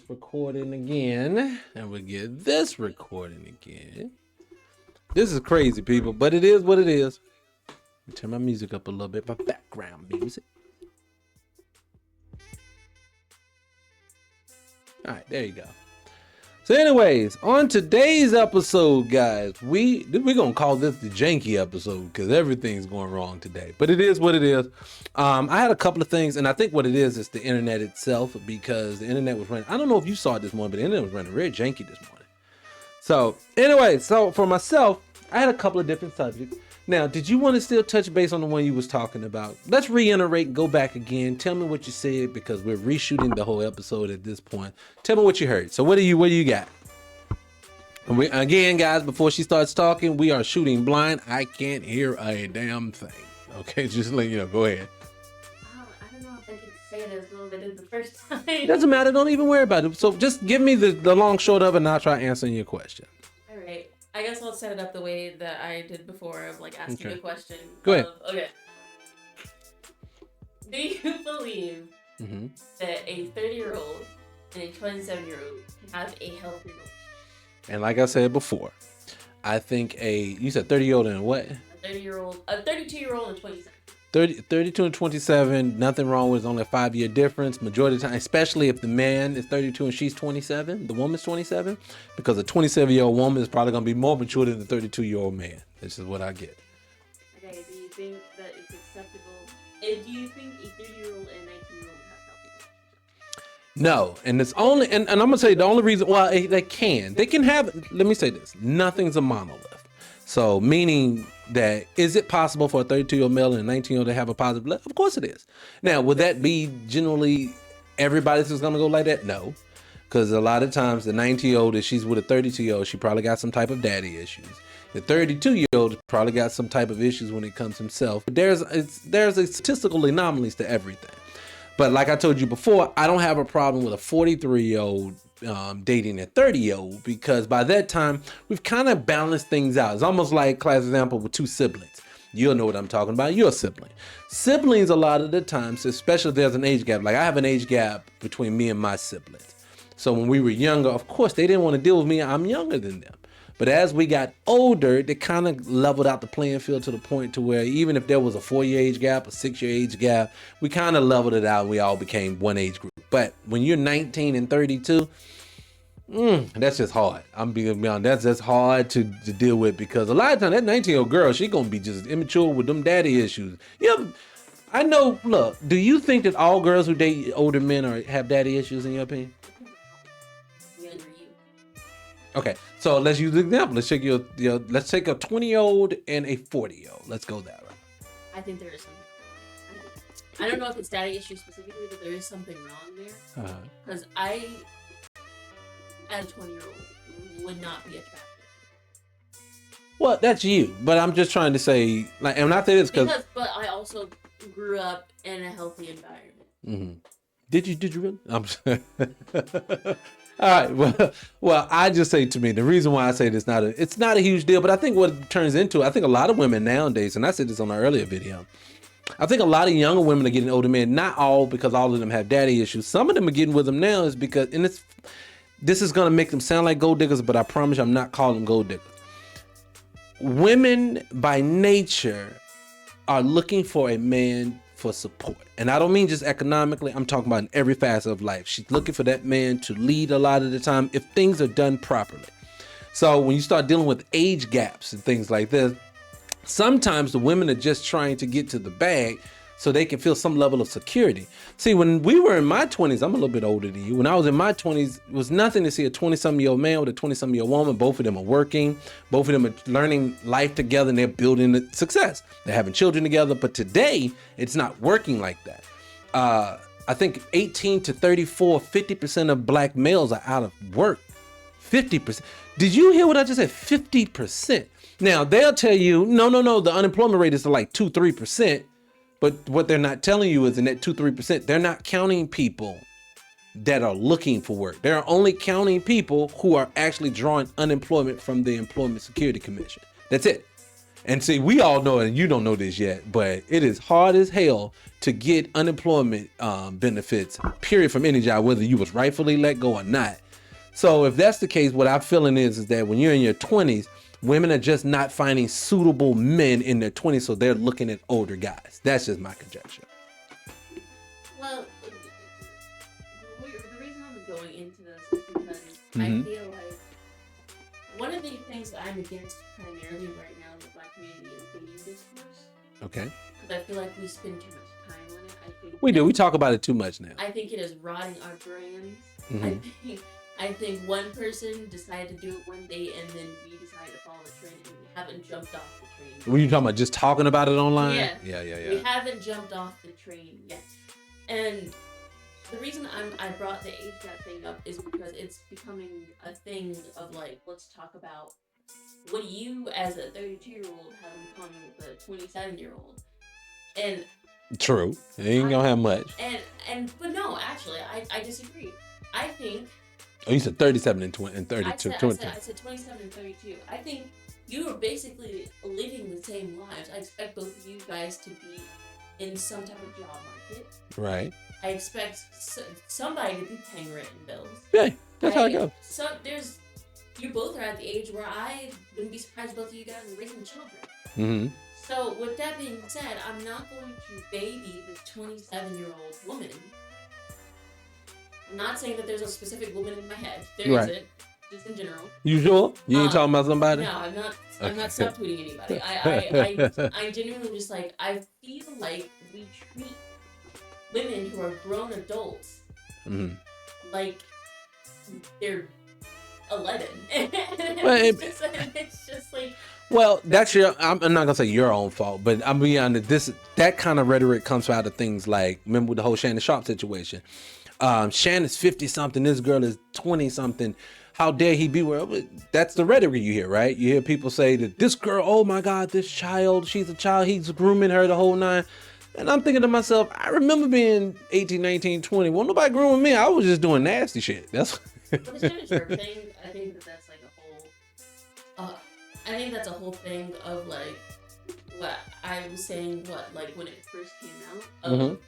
recording again, and we get this recording again. This is crazy, people, but it is what it is. Let me turn my music up a little bit, my background music. All right, there you go. So anyways, on today's episode, guys, we're going to call this the janky episode because everything's going wrong today. But it is what it is. I had a couple of things, and I think what it is the internet itself, because the internet was running. I don't know if you saw it this morning, but the internet was running very janky this morning. So anyway, so for myself, I had a couple of different subjects. Now, did you want to still touch base on the one you was talking about? Let's reiterate and go back again. Tell me what you said, because we're reshooting the whole episode at this point. Tell me what you heard. So what do you got? And again, guys, before she starts talking, we are shooting blind. I can't hear a damn thing. Okay, just let you know. Go ahead. I don't know if I can say it as well as I did the first time. Doesn't matter. Don't even worry about it. So just give me the long short of it, and I'll try answering your question. All right. I guess I'll set it up the way that I did before of like asking a question. Go ahead. Okay. Do you believe that a 30-year-old and a 27-year-old can have a healthy relationship? And like I said before, I think you said 30-year-old and what? A 32-year-old and 27. 32 and 27, nothing wrong with it. Only a 5-year difference. Majority of the time, especially if the man is 32 and she's 27, the woman's 27, because a 27-year-old woman is probably going to be more mature than the 32-year-old man. This is what I get. Okay, do you think that it's acceptable? Do you think a 30-year-old and a 19-year-old have healthy relationships? No, and it's only, and I'm going to say the only reason, well, they can have, let me say this, nothing's a monolith. So meaning that, is it possible for a 32-year-old male and a 19-year-old to have a positive? Of course it is. Now, would that be generally everybody's just going to go like that? No, because a lot of times the 19-year-old, if she's with a 32-year-old, she probably got some type of daddy issues. The 32-year-old probably got some type of issues when it comes to himself. But there's a statistical anomalies to everything. But like I told you before, I don't have a problem with a 43-year-old dating a 30-year-old, because by that time we've kind of balanced things out. It's almost like, class example, with two siblings. You'll know what I'm talking about. You're a sibling. Siblings, a lot of the times, especially if there's an age gap, like I have an age gap between me and my siblings. So when we were younger, of course, they didn't want to deal with me. I'm younger than them. But as we got older, they kind of leveled out the playing field to the point to where even if there was a 4-year age gap, a 6-year age gap, we kind of leveled it out and we all became one age group. But when you're 19 and 32, that's just hard. I'm being honest. That's just hard to deal with, because a lot of times that 19-year-old girl, she's going to be just immature with them daddy issues. Yeah, I know. Look, do you think that all girls who date older men have daddy issues, in your opinion? Okay, so let's use the example. Let's take let's take a 20-year-old and a 40-year-old. Let's go that route. I think there is something. I don't know if it's daddy issues specifically, but there is something wrong there. Because I, as a 20-year-old, would not be attracted. Well, that's you, but I'm just trying to say, like, and not that it's because. But I also grew up in a healthy environment. Mm-hmm. Did you really? I'm sorry. All right. Well, I just say, to me, the reason why I say it's not a huge deal, but I think what it turns into, I think a lot of women nowadays, and I said this on an earlier video, I think a lot of younger women are getting older men, not all because all of them have daddy issues. Some of them are getting with them now is because, and this is going to make them sound like gold diggers, but I promise you I'm not calling them gold diggers. Women by nature are looking for a man for support. And I don't mean just economically, I'm talking about in every facet of life. She's looking for that man to lead a lot of the time if things are done properly. So when you start dealing with age gaps and things like this, sometimes the women are just trying to get to the bag so they can feel some level of security. See, when we were in my 20s, I'm a little bit older than you. When I was in my 20s, it was nothing to see a 20-something-year-old man with a 20-something-year-old woman. Both of them are working. Both of them are learning life together, and they're building success. They're having children together. But today, it's not working like that. I think 18 to 34, 50% of black males are out of work. 50%. Did you hear what I just said? 50%. Now, they'll tell you, no, the unemployment rate is like 2-3%. But what they're not telling you is in that 2-3%, they're not counting people that are looking for work. They're only counting people who are actually drawing unemployment from the Employment Security Commission. That's it. And see, we all know, and you don't know this yet, but it is hard as hell to get unemployment benefits, period, from any job, whether you was rightfully let go or not. So if that's the case, what I'm feeling is that when you're in your 20s, women are just not finding suitable men in their 20s, so they're looking at older guys. That's just my conjecture. Well, the reason I'm going into this is because I feel like one of the things that I'm against primarily right now in the Black community is dating discourse. Okay. Because I feel like we spend too much time on it. I think we do. We talk about it too much now. I think it is rotting our brains. I think one person decided to do it one day, and then we decided to follow the trend, and we haven't jumped off the train. Were you talking about just talking about it online? Yeah. Yeah. We haven't jumped off the train yet. And the reason I brought the age gap thing up is because it's becoming a thing of like, let's talk about what you as a 32-year-old have in common with a 27-year-old. And true. It ain't gonna have much. But no, actually, I disagree. I think. Oh, you said 37 and 32. I said 27 and 32. I think you are basically living the same lives. I expect both of you guys to be in some type of job market. Right. I expect somebody to be paying rent and bills. Yeah, that's how it goes. So you both are at the age where I wouldn't be surprised both of you guys are raising children. Mm-hmm. So with that being said, I'm not going to baby this 27-year-old woman. I'm not saying that there's a specific woman in my head. There isn't, just in general. You sure? You ain't talking about somebody? No, I'm not. Okay. I'm not subtweeting anybody. I genuinely just like, I feel like we treat women who are grown adults like they're 11. It's just like. Well, that's I'm not gonna say your own fault, but I'm be honest. That kind of rhetoric comes out of things like, remember the whole Shannon Sharp situation. Shannon's 50 something. This girl is 20 something. How dare he be where? That's the rhetoric you hear, right? You hear people say that this girl, oh my God, this child, she's a child. He's grooming her the whole nine. And I'm thinking to myself, I remember being 18, 19, 20. Well, nobody grooming me. I was just doing nasty shit. That's. But the Shannon Sharp thing, I think that's like a whole. I think that's a whole thing of like what I was saying. Like when it first came out.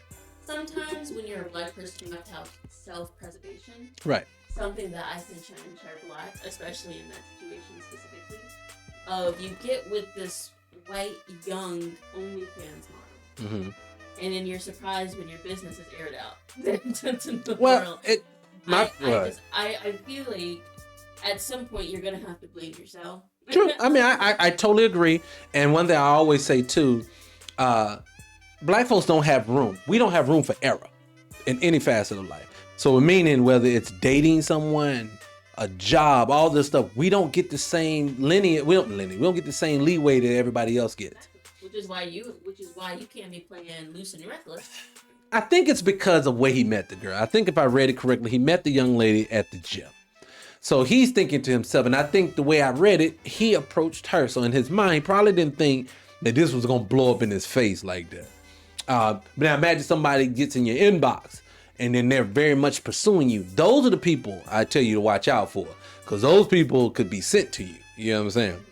Sometimes when you're a Black person, you have to have self-preservation. Right. Something that I think Shannon Sharp lacks, especially in that situation specifically. You get with this white, young, OnlyFans model. And then you're surprised when your business is aired out to the world. I feel like at some point you're going to have to blame yourself. True. I mean, I totally agree. And one thing I always say too, Black folks don't have room. We don't have room for error in any facet of life. So meaning whether it's dating someone, a job, all this stuff, we don't get the same lineage. We don't get the same leeway that everybody else gets. Which is why you can't be playing loose and reckless. I think it's because of where he met the girl. I think if I read it correctly, he met the young lady at the gym. So he's thinking to himself, and I think the way I read it, he approached her. So in his mind, he probably didn't think that this was going to blow up in his face like that. But now imagine somebody gets in your inbox and then they're very much pursuing you. Those are the people I tell you to watch out for, because those people could be sent to you. You know what I'm saying?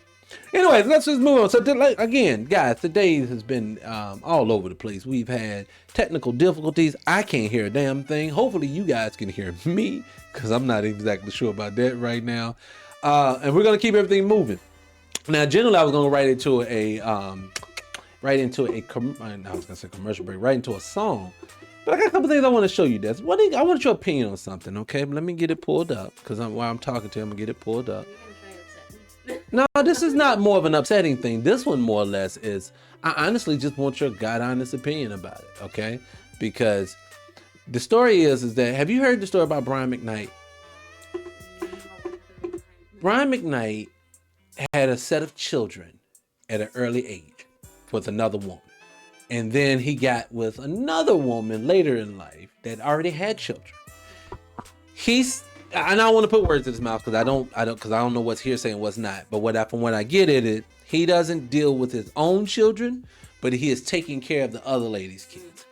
Anyways, let's just move on. So again, guys, today has been all over the place. We've had technical difficulties. I can't hear a damn thing. Hopefully you guys can hear me, because I'm not exactly sure about that right now. And we're going to keep everything moving. Now, generally, I was going to write into a song. But I got a couple things I want to show you, Des. I want your opinion on something, okay? Let me get it pulled up, because while I'm talking to him, I'm going to get it pulled up. No, this is not more of an upsetting thing. This one, more or less, is I honestly just want your God-honest opinion about it, okay? Because the story is that, have you heard the story about Brian McKnight? Brian McKnight had a set of children at an early age with another woman. And then he got with another woman later in life that already had children. And I don't want to put words in his mouth because I don't know what's hearsay and what's not. But from what I get at it, he doesn't deal with his own children, but he is taking care of the other lady's kids.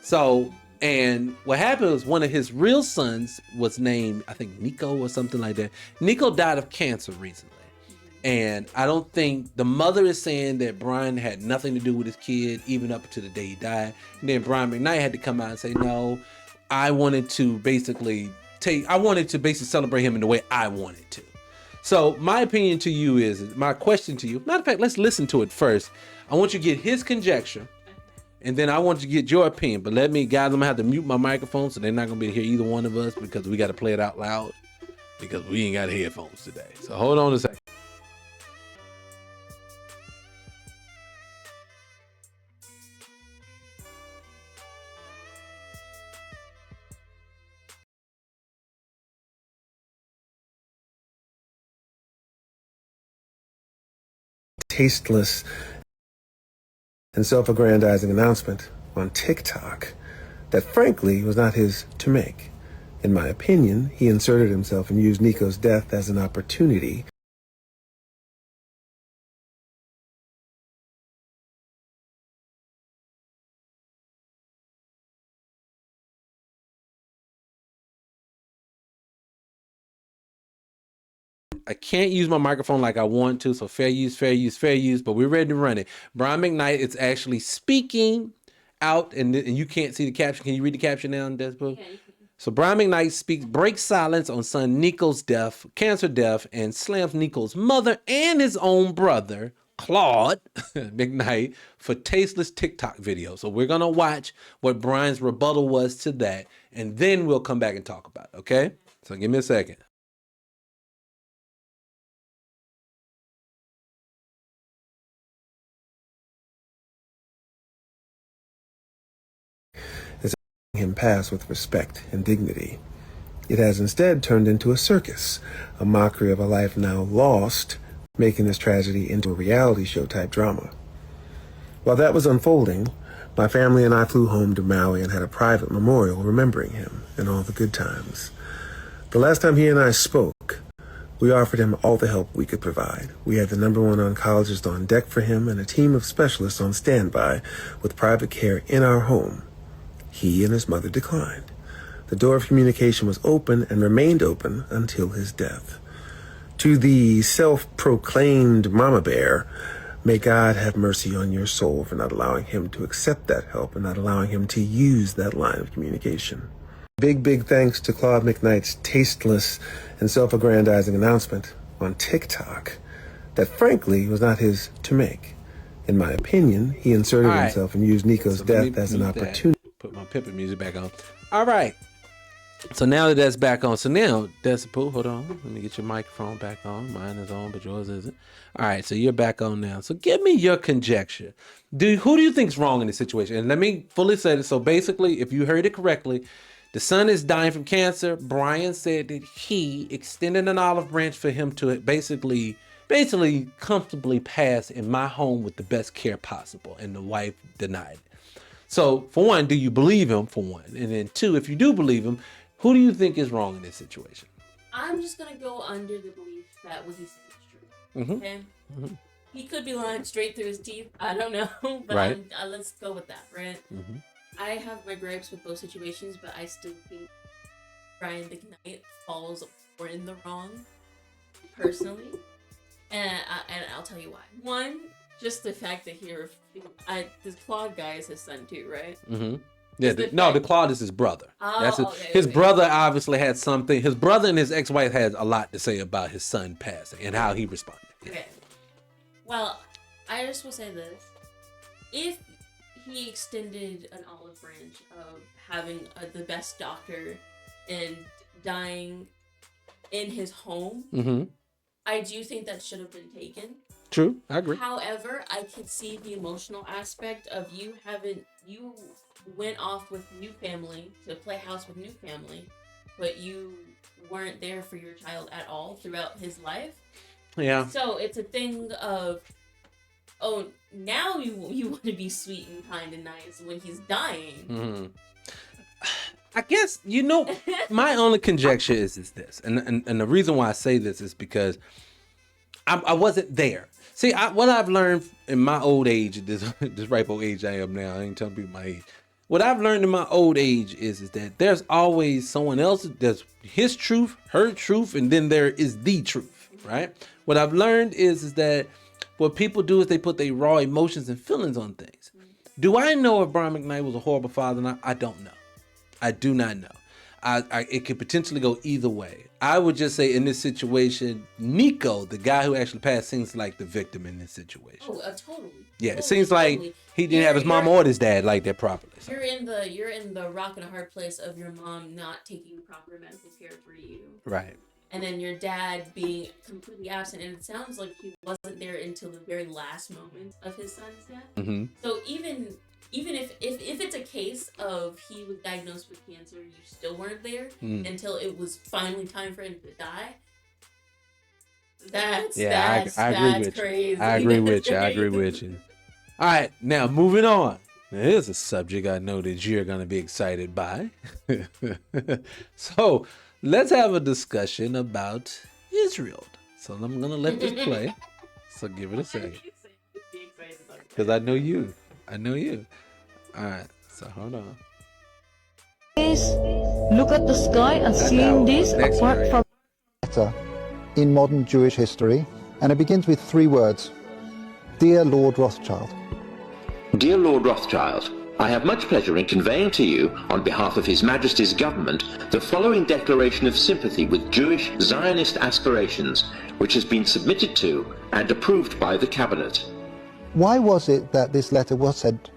So, and what happened was one of his real sons was named, I think, Nico or something like that. Nico died of cancer recently. And I don't think the mother is saying that Brian had nothing to do with his kid, even up to the day he died. And then Brian McKnight had to come out and say, no, I wanted to basically celebrate him in the way I wanted to. So my opinion to you is, my question to you, matter of fact, let's listen to it first. I want you to get his conjecture, and then I want you to get your opinion. But guys, I'm gonna have to mute my microphone, so they're not gonna be able to hear either one of us, because we got to play it out loud, because we ain't got headphones today. So hold on a second. Tasteless and self-aggrandizing announcement on TikTok that frankly was not his to make. In my opinion, he inserted himself and used Nico's death as an opportunity I can't use my microphone like I want to, so fair use, but we're ready to run it. Brian McKnight is actually speaking out, and you can't see the caption. Can you read the caption now, Despo? Okay. So Brian McKnight breaks silence on son Nico's cancer death, and slams Nico's mother and his own brother, Claude McKnight, for tasteless TikTok video. So we're going to watch what Brian's rebuttal was to that, and then we'll come back and talk about it, okay? So give me a second. him pass with respect and dignity. It has instead turned into a circus, a mockery of a life now lost, making this tragedy into a reality show type drama. While that was unfolding, my family and I flew home to Maui and had a private memorial remembering him and all the good times. The last time he and I spoke, we offered him all the help we could provide. We had the #1 oncologist on deck for him and a team of specialists on standby with private care in our home. He and his mother declined. The door of communication was open and remained open until his death. To the self-proclaimed mama bear, may God have mercy on your soul for not allowing him to accept that help and not allowing him to use that line of communication. Big thanks to Claude McKnight's tasteless and self-aggrandizing announcement on TikTok that frankly was not his to make. In my opinion, he inserted himself and used Nico's death as an opportunity. Put my pimpin' music back on. All right. So now that that's back on, Desipu, hold on. Let me get your microphone back on. Mine is on, but yours isn't. All right, so you're back on now. So give me your conjecture. Who do you think's wrong in this situation? And let me fully say this. So basically, if you heard it correctly, the son is dying from cancer. Brian said that he extended an olive branch for him to basically comfortably pass in my home with the best care possible, and the wife denied it. So, for one, do you believe him, for one? And then two, if you do believe him, who do you think is wrong in this situation? I'm just going to go under the belief that what he said is true. Mm-hmm. Okay? Mm-hmm. He could be lying straight through his teeth. I don't know. But right. Let's go with that, right? Mm-hmm. I have my gripes with both situations, but I still think Brian McKnight falls more in the wrong, personally. And I'll tell you why. One, just the fact that this Claude guy is his son too, right? Mm-hmm. Yeah, the Claude is his brother. Oh, his brother obviously had something. His brother and his ex-wife had a lot to say about his son passing and how he responded. Okay. Well, I just will say this: if he extended an olive branch of having the best doctor and dying in his home, mm-hmm. I do think that should have been taken. True, I agree. However, I could see the emotional aspect of you went off with new family to play house with new family, but you weren't there for your child at all throughout his life. Yeah. So it's a thing of, now you want to be sweet and kind and nice when he's dying. Mm-hmm. I guess, my only conjecture is this. And the reason why I say this is because I wasn't there. See, what I've learned in my old age, this ripe old age I am now, I ain't telling people my age. What I've learned in my old age is that there's always someone else, there's his truth, her truth, and then there is the truth. right? What I've learned is that what people do is they put their raw emotions and feelings on things. Do I know if Brian McKnight was a horrible father or not? I don't know. I do not know. It could potentially go either way. I would just say in this situation, Nico, the guy who actually passed, seems like the victim in this situation. Oh, totally. Yeah, totally, it seems like he didn't have his mom or his dad like that properly. So. You're in the rock and a hard place of your mom not taking proper medical care for you. Right. And then your dad being completely absent, and it sounds like he wasn't there until the very last moment of his son's death. Mm-hmm. So even if it's a case of he was diagnosed with cancer, you still weren't there until it was finally time for him to die. That's I agree with crazy. you. I agree with you. All right, now moving on. Now, here's a subject I know that you're going to be excited by. So let's have a discussion about Israel. So I'm going to let this play. So give it a second. Because I know you. All right, so hold on. Please look at the sky and seeing this apart from in modern Jewish history, and it begins with 3 words. Dear Lord Rothschild. Dear Lord Rothschild, I have much pleasure in conveying to you, on behalf of His Majesty's government, the following declaration of sympathy with Jewish Zionist aspirations, which has been submitted to and approved by the Cabinet. Why was it that this letter was sent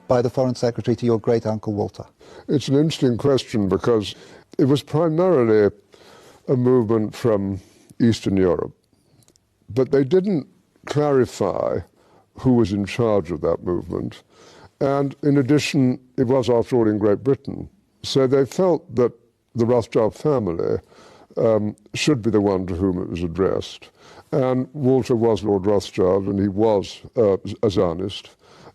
by the Foreign Secretary to your great-uncle Walter? It's an interesting question because it was primarily a movement from Eastern Europe, but they didn't clarify who was in charge of that movement. And in addition, it was after all in Great Britain. So they felt that the Rothschild family should be the one to whom it was addressed. And Walter was Lord Rothschild, and he was a Zionist.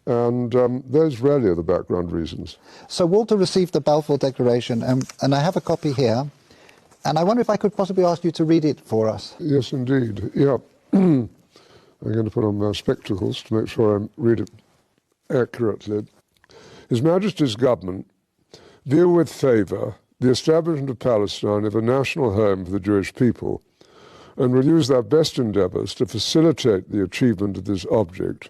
And those really are the background reasons. So Walter received the Balfour Declaration, and I have a copy here. And I wonder if I could possibly ask you to read it for us. Yes, indeed. Yeah. I'm going to put on my spectacles to make sure I read it accurately. His Majesty's government view with favour the establishment of Palestine as a national home for the Jewish people, and will use their best endeavours to facilitate the achievement of this object,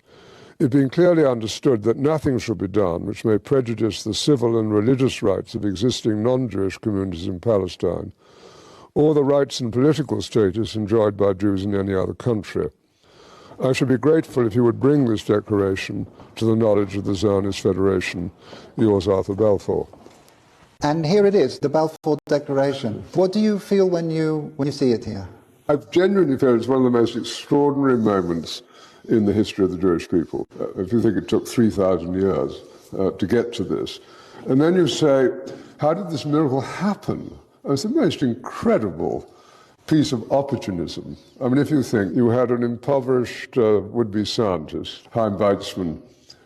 it being clearly understood that nothing shall be done which may prejudice the civil and religious rights of existing non-Jewish communities in Palestine, or the rights and political status enjoyed by Jews in any other country. I should be grateful if you would bring this declaration to the knowledge of the Zionist Federation. Yours, Arthur Balfour. And here it is, the Balfour Declaration. What do you feel when you see it here? I genuinely feel it's one of the most extraordinary moments in the history of the Jewish people. If you think it took 3,000 years to get to this. And then you say, how did this miracle happen? It's the most incredible piece of opportunism. I mean, if you think you had an impoverished would-be scientist, Chaim Weizmann,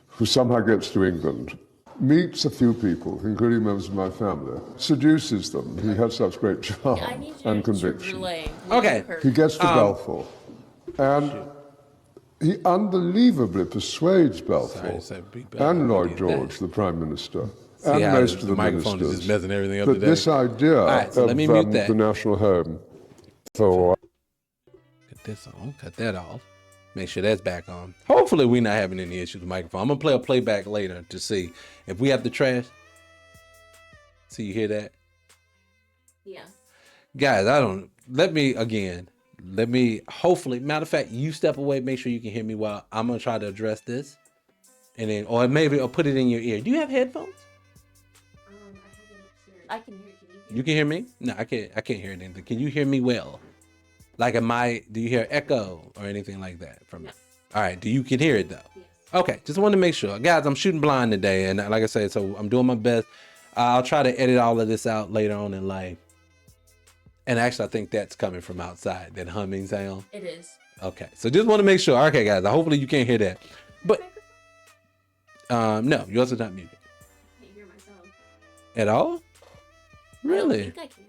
who somehow gets to England, meets a few people, including members of my family, seduces them. He has such great charm and conviction. Okay. He gets to Balfour, and he unbelievably persuades Balfour and Lloyd George, the Prime Minister, and most of the ministers, that this idea of the national home for... Cut this on, cut that off. Make sure that's back on. Hopefully we're not having any issues with the microphone. I'm going to play a playback later to see if we have the trash. So you hear that? Yeah. Guys, hopefully, matter of fact, you step away, make sure you can hear me while I'm going to try to address this. And then, or put it in your ear. Do you have headphones? I can hear you. You can hear me? No, I can't hear anything. Can you hear me well? Like, do you hear echo or anything like that from me? All right, you can hear it though? Yes. Okay, just wanted to make sure. Guys, I'm shooting blind today, and like I said, so I'm doing my best. I'll try to edit all of this out later on in life. And actually, I think that's coming from outside, that humming sound. It is. Okay, so just want to make sure. Okay, guys, hopefully you can't hear that. But, no, yours is not muted. I can't hear myself. At all? Really? I don't think I can.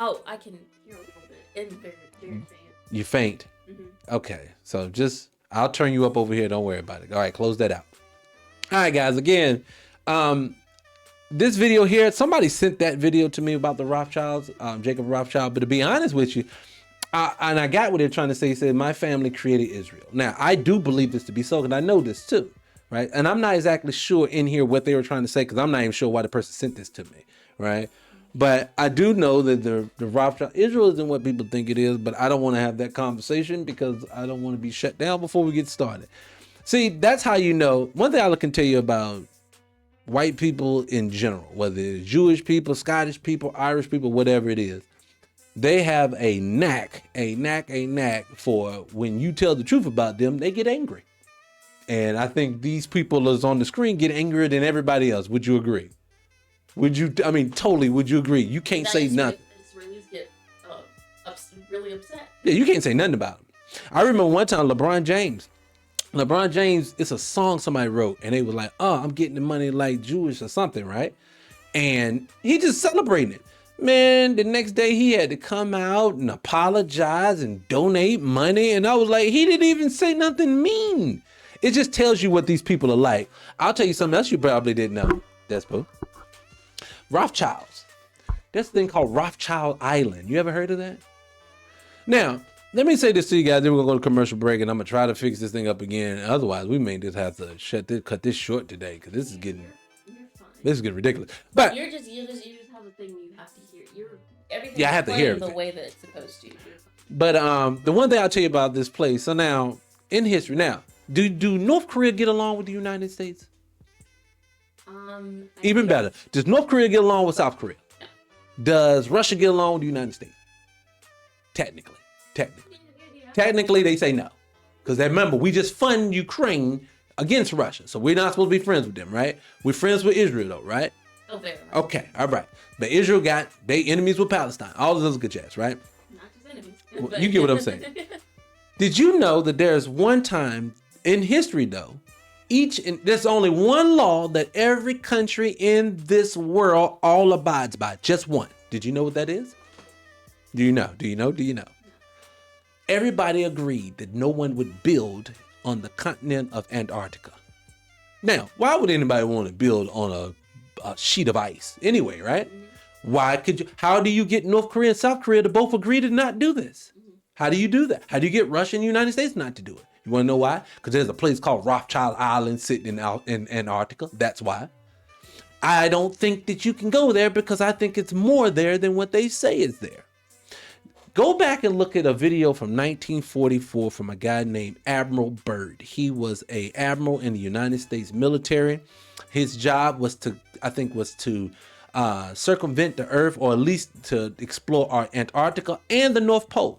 Oh, I can hear a little bit. It's very, very faint. You faint? Mm-hmm. Okay, so I'll turn you up over here. Don't worry about it. All right, close that out. All right, guys, again, this video here, somebody sent that video to me about the Rothschilds, Jacob Rothschild. But to be honest with you, And I got what they're trying to say. He said, my family created Israel. Now, I do believe this to be so, and I know this too, right? And I'm not exactly sure in here what they were trying to say, because I'm not even sure why the person sent this to me, right? But I do know that the Rothschild, Israel isn't what people think it is, but I don't want to have that conversation because I don't want to be shut down before we get started. See, that's how you know. One thing I can tell you about white people in general, whether it's Jewish people, Scottish people, Irish people, whatever it is, they have a knack for when you tell the truth about them, they get angry. And I think these people that's on the screen get angrier than everybody else. Would you agree? Totally, would you agree? You can't say nothing. Israelis get really upset. Yeah, you can't say nothing about them. I remember one time LeBron James, it's a song somebody wrote, and they were like, oh, I'm getting the money like Jewish or something, right? And he just celebrating it. Man, the next day he had to come out and apologize and donate money. And I was like, he didn't even say nothing mean. It just tells you what these people are like. I'll tell you something else you probably didn't know, Despo. Rothschilds. There's a thing called Rothschild Island. You ever heard of that? Now, let me say this to you guys, then we're going to go to commercial break, and I'm going to try to fix this thing up again. Otherwise, we may just have to cut this short today, because this is getting ridiculous. But you just have the thing you have to hear. Everything I have to hear the way that it's supposed to. But the one thing I'll tell you about this place. So now, in history, do North Korea get along with the United States? Even better. Does North Korea get along with South Korea? No. Does Russia get along with the United States? Technically, they say no. Because remember, we just fund Ukraine against Russia. So we're not supposed to be friends with them, right? We're friends with Israel, though, right? Oh, very much. Okay, all right. But Israel they enemies with Palestine. All of those good jazz, right? Not just enemies. Well, you get what I'm saying. Did you know that there's one time in history, though, there's only one law that every country in this world all abides by? Just one. Did you know what that is? Do you know? Everybody agreed that no one would build on the continent of Antarctica. Now, why would anybody want to build on a sheet of ice anyway, right? How do you get North Korea and South Korea to both agree to not do this? How do you do that? How do you get Russia and the United States not to do it? You want to know why? Because there's a place called Rothschild Island sitting in Antarctica. That's why. I don't think that you can go there because I think it's more there than what they say is there. Go back and look at a video from 1944 from a guy named Admiral Byrd. He was an admiral in the United States military. His job was to circumvent the Earth, or at least to explore our Antarctica and the North Pole.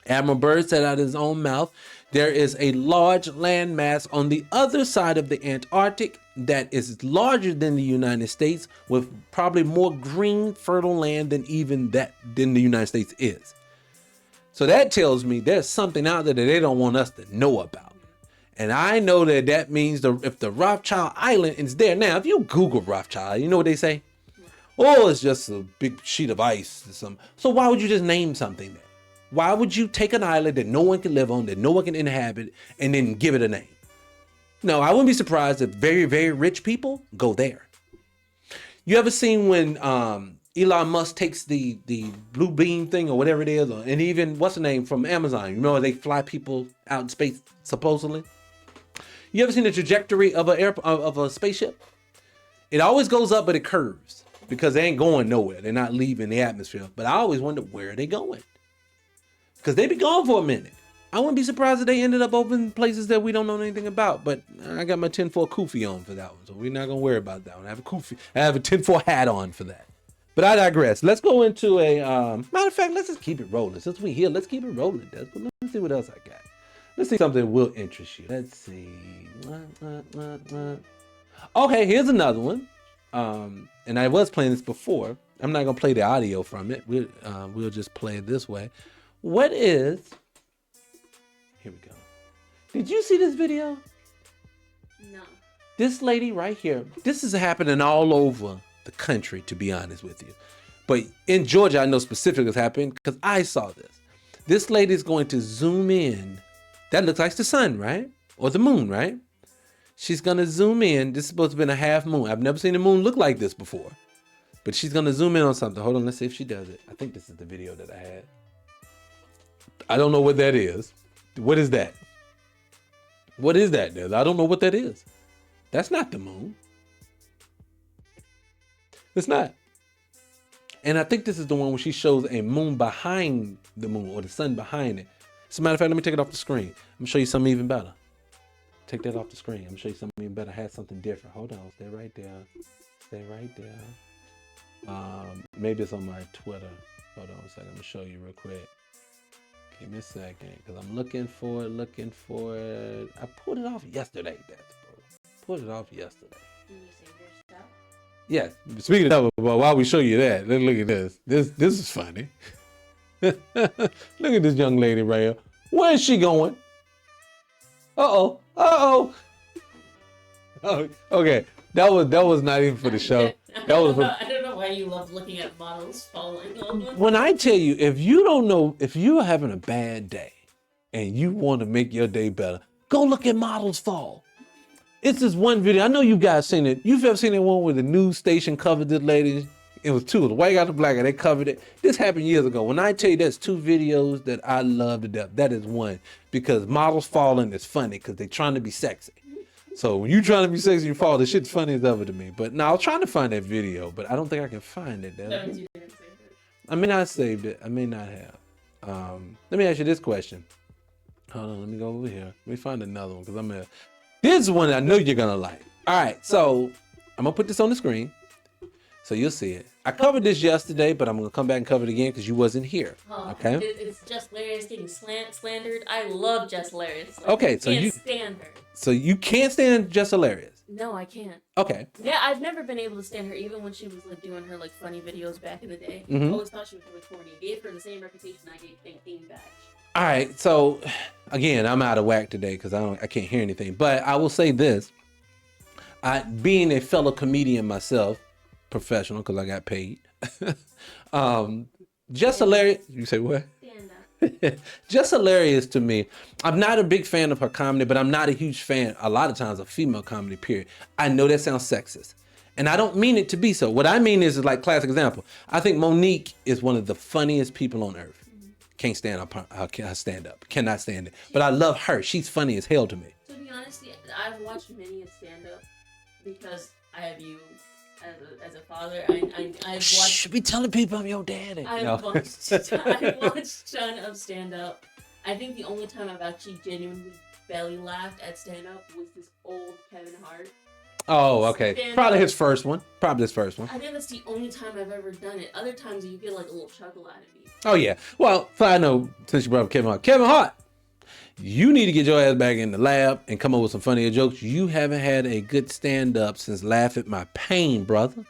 Admiral Byrd said out of his own mouth, there is a large landmass on the other side of the Antarctic that is larger than the United States, with probably more green, fertile land than the United States is. So that tells me there's something out there that they don't want us to know about. And I know that means if the Rothschild Island is there. Now, if you Google Rothschild, you know what they say? Oh, it's just a big sheet of ice or something. So why would you just name something there? Why would you take an island that no one can live on, that no one can inhabit, and then give it a name? No, I wouldn't be surprised if very, very rich people go there. You ever seen when Elon Musk takes the blue beam thing or whatever it is, and even, what's the name, from Amazon? You remember they fly people out in space, supposedly? You ever seen the trajectory of a spaceship? It always goes up, but it curves because they ain't going nowhere. They're not leaving the atmosphere. But I always wonder, where are they going? Because they be gone for a minute. I wouldn't be surprised if they ended up over in places that we don't know anything about. But I got my tinfoil kufi on for that one, so we're not going to worry about that one. I have a tinfoil hat on for that. But I digress. Let's go into matter of fact, let's just keep it rolling. Since we're here, let's keep it rolling, Desmond. Let's see what else I got. Let's see something that will interest you. Let's see. Okay, here's another one. And I was playing this before. I'm not going to play the audio from it. We'll just play it this way. Here we go. Did you see this video? No. This lady right here, this is happening all over the country, to be honest with you. But in Georgia, I know specifically what's happening because I saw this. This lady is going to zoom in. That looks like the sun, right? Or the moon, right? She's going to zoom in. This is supposed to be a half moon. I've never seen a moon look like this before. But she's going to zoom in on something. Hold on, let's see if she does it. I think this is the video that I had. I don't know what that is. What is that? What is that, Des? I don't know what that is. That's not the moon. It's not. And I think this is the one where she shows a moon behind the moon or the sun behind it. As a matter of fact, let me take it off the screen. I'm going to show you something even better. Take that off the screen. I'm going to show you something even better. I had something different. Hold on. Stay right there. Stay right there. Maybe it's on my Twitter. Hold on a second. I'm going to show you real quick. Give me a second because I'm looking for it. I pulled it off yesterday. Pulled it off yesterday. Can you save your stuff? Yes. Speaking of, well, while we show you that, look at this. This is funny. Look at this young lady right here. Where is she going? Uh-oh. Oh, okay. That was not even for the show. That was for... I don't know why you love looking at models falling. When I tell you, if you don't know, if you're having a bad day and you want to make your day better, go look at models fall. It's this one video. I know you guys seen it. You've ever seen that one where the news station covered this lady? It was two, the white guy and the black guy. They covered it. This happened years ago. When I tell you there's two videos that I love to death, that is one. Because models falling is funny because they're trying to be sexy. So when you're trying to be sexy, you fall. The shit's funny as ever to me. But now I was trying to find that video, but I don't think I can find it. I may not have saved it. I may not have. Let me ask you this question. Hold on, let me go over here. Let me find another one because this is one I know you're gonna like. All right, so I'm gonna put this on the screen so you'll see it. I covered this yesterday, but I'm gonna come back and cover it again because you wasn't here. Okay. It's Jess Hilarious getting slandered. I love Jess Hilarious. Okay, so you stand her. So you can't stand Jess Hilarious. No, I can't. Okay. Yeah, I've never been able to stand her, even when she was like doing her like funny videos back in the day. I always thought she was really corny. Gave her the same reputation I gave Thank Badge. All right, so again, I'm out of whack today because I can't hear anything. But I will say this: being a fellow comedian myself, professional because I got paid. Just hilarious. You say what? Just hilarious to me. I'm not a big fan of her comedy, but I'm not a huge fan a lot of times of female comedy. Period. I know that sounds sexist, and I don't mean it to be so. What I mean is like classic example. I think Monique is one of the funniest people on earth. Can't stand up her stand up. Cannot stand it. But I love her. She's funny as hell to me. To be honest, I've watched many a stand up because I have you as a father. I've watched. Shh, be telling people I'm your daddy. I've watched a ton of stand up. I think the only time I've actually genuinely belly laughed at stand up was this old Kevin Hart. Oh, okay. Probably his first one. I think that's the only time I've ever done it. Other times you get like a little chuckle out of me. Oh, yeah. Well, I know since you brought up Kevin Hart. Kevin Hart, you need to get your ass back in the lab and come up with some funnier jokes. You haven't had a good stand-up since Laugh at My Pain, brother.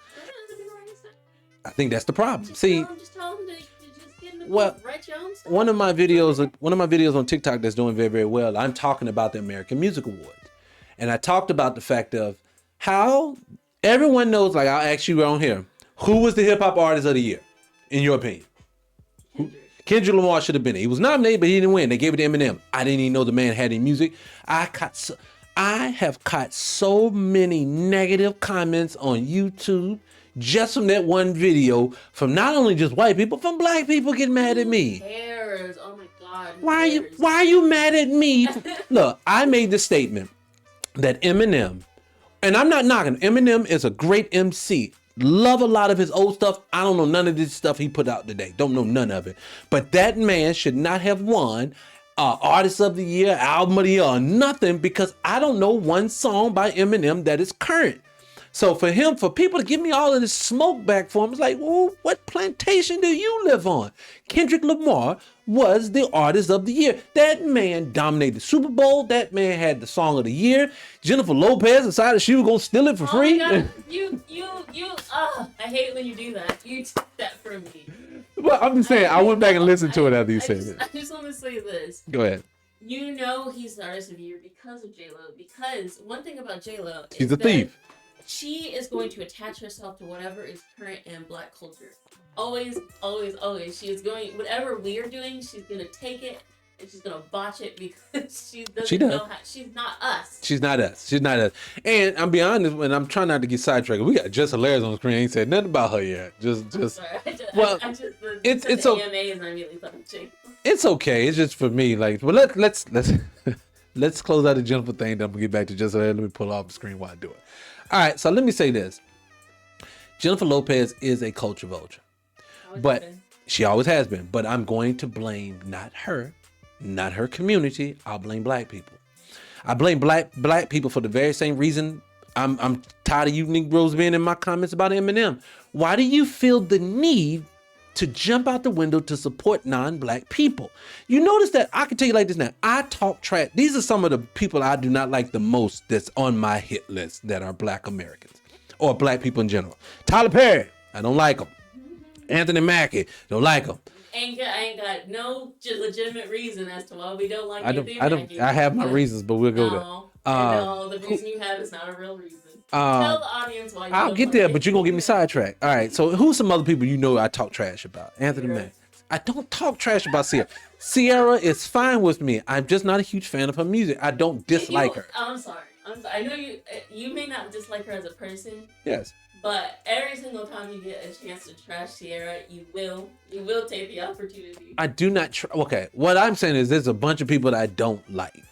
I think that's the problem. See, just tell them to just get in the write your own stuff. one of my videos on TikTok that's doing very, very well, I'm talking about the American Music Awards. And I talked about the fact of how everyone knows, like I'll ask you on here, who was the hip-hop artist of the year, in your opinion? Kendrick Lamar should have been it. He was nominated, but he didn't win. They gave it to Eminem. I didn't even know the man had any music. I have caught so many negative comments on YouTube just from that one video, from not only just white people, from black people getting mad at me. Who cares? Oh my God. Why are you mad at me? Look, I made the statement that Eminem, and I'm not knocking him. Eminem is a great MC. Love a lot of his old stuff. I don't know none of this stuff he put out today. Don't know none of it. But that man should not have won Artist of the Year, Album of the Year, or nothing, because I don't know one song by Eminem that is current. So for people to give me all of this smoke back for him, it's like, well, what plantation do you live on? Kendrick Lamar was the Artist of the Year. That man dominated the Super Bowl. That man had the Song of the Year. Jennifer Lopez decided she was going to steal it for free. My God. I hate when you do that. You took that from me. Well, I'm just saying, I went back and listened to it after you said it. I just want to say this. Go ahead. You know he's the Artist of the Year because of J-Lo. Because one thing about J-Lo is she's a thief. She is going to attach herself to whatever is current in Black culture. Always, always, always. She is going, whatever we are doing, she's going to take it and she's gonna botch it because she doesn't She does. know how. She's not us. She's not us. She's not us. And I'm be honest, when I'm trying not to get sidetracked, we got Just Hilarious on the screen. I ain't said nothing about her yet. Just. Sorry, Well, it's the AMA is not immediately touching. It's okay. It's just for me. Like, well, let's let's close out the Jennifer thing. Then I'm gonna get back to Just Hilarious. Let me pull off the screen while I do it. All right. So let me say this: Jennifer Lopez is a culture vulture, but she always has been. But I'm going to blame not her, not her community. I'll blame black people. I blame black people for the very same reason. I'm tired of you Negroes being in my comments about Eminem. Why do you feel the need to jump out the window to support non-black people? You notice that I can tell you like this now. I talk trash. These are some of the people I do not like the most that's on my hit list that are black Americans or black people in general. Tyler Perry, I don't like him. Anthony Mackie, don't like him. I ain't got no legitimate reason as to why we don't like Anthony I Mackie. have my reasons, but we'll go there. No, the reason you have is not a real reason. Tell the audience why you I'll don't get like there, it. but you're gonna get me sidetracked. All right, so who's some other people you know I talk trash about? Anthony Mackie. I don't talk trash about Sierra. Sierra is fine with me. I'm just not a huge fan of her music. I don't dislike her. I'm sorry. I know you may not dislike her as a person. Yes. But every single time you get a chance to trash Sierra, you will take the opportunity. I do not. Okay, what I'm saying is there's a bunch of people that I don't like,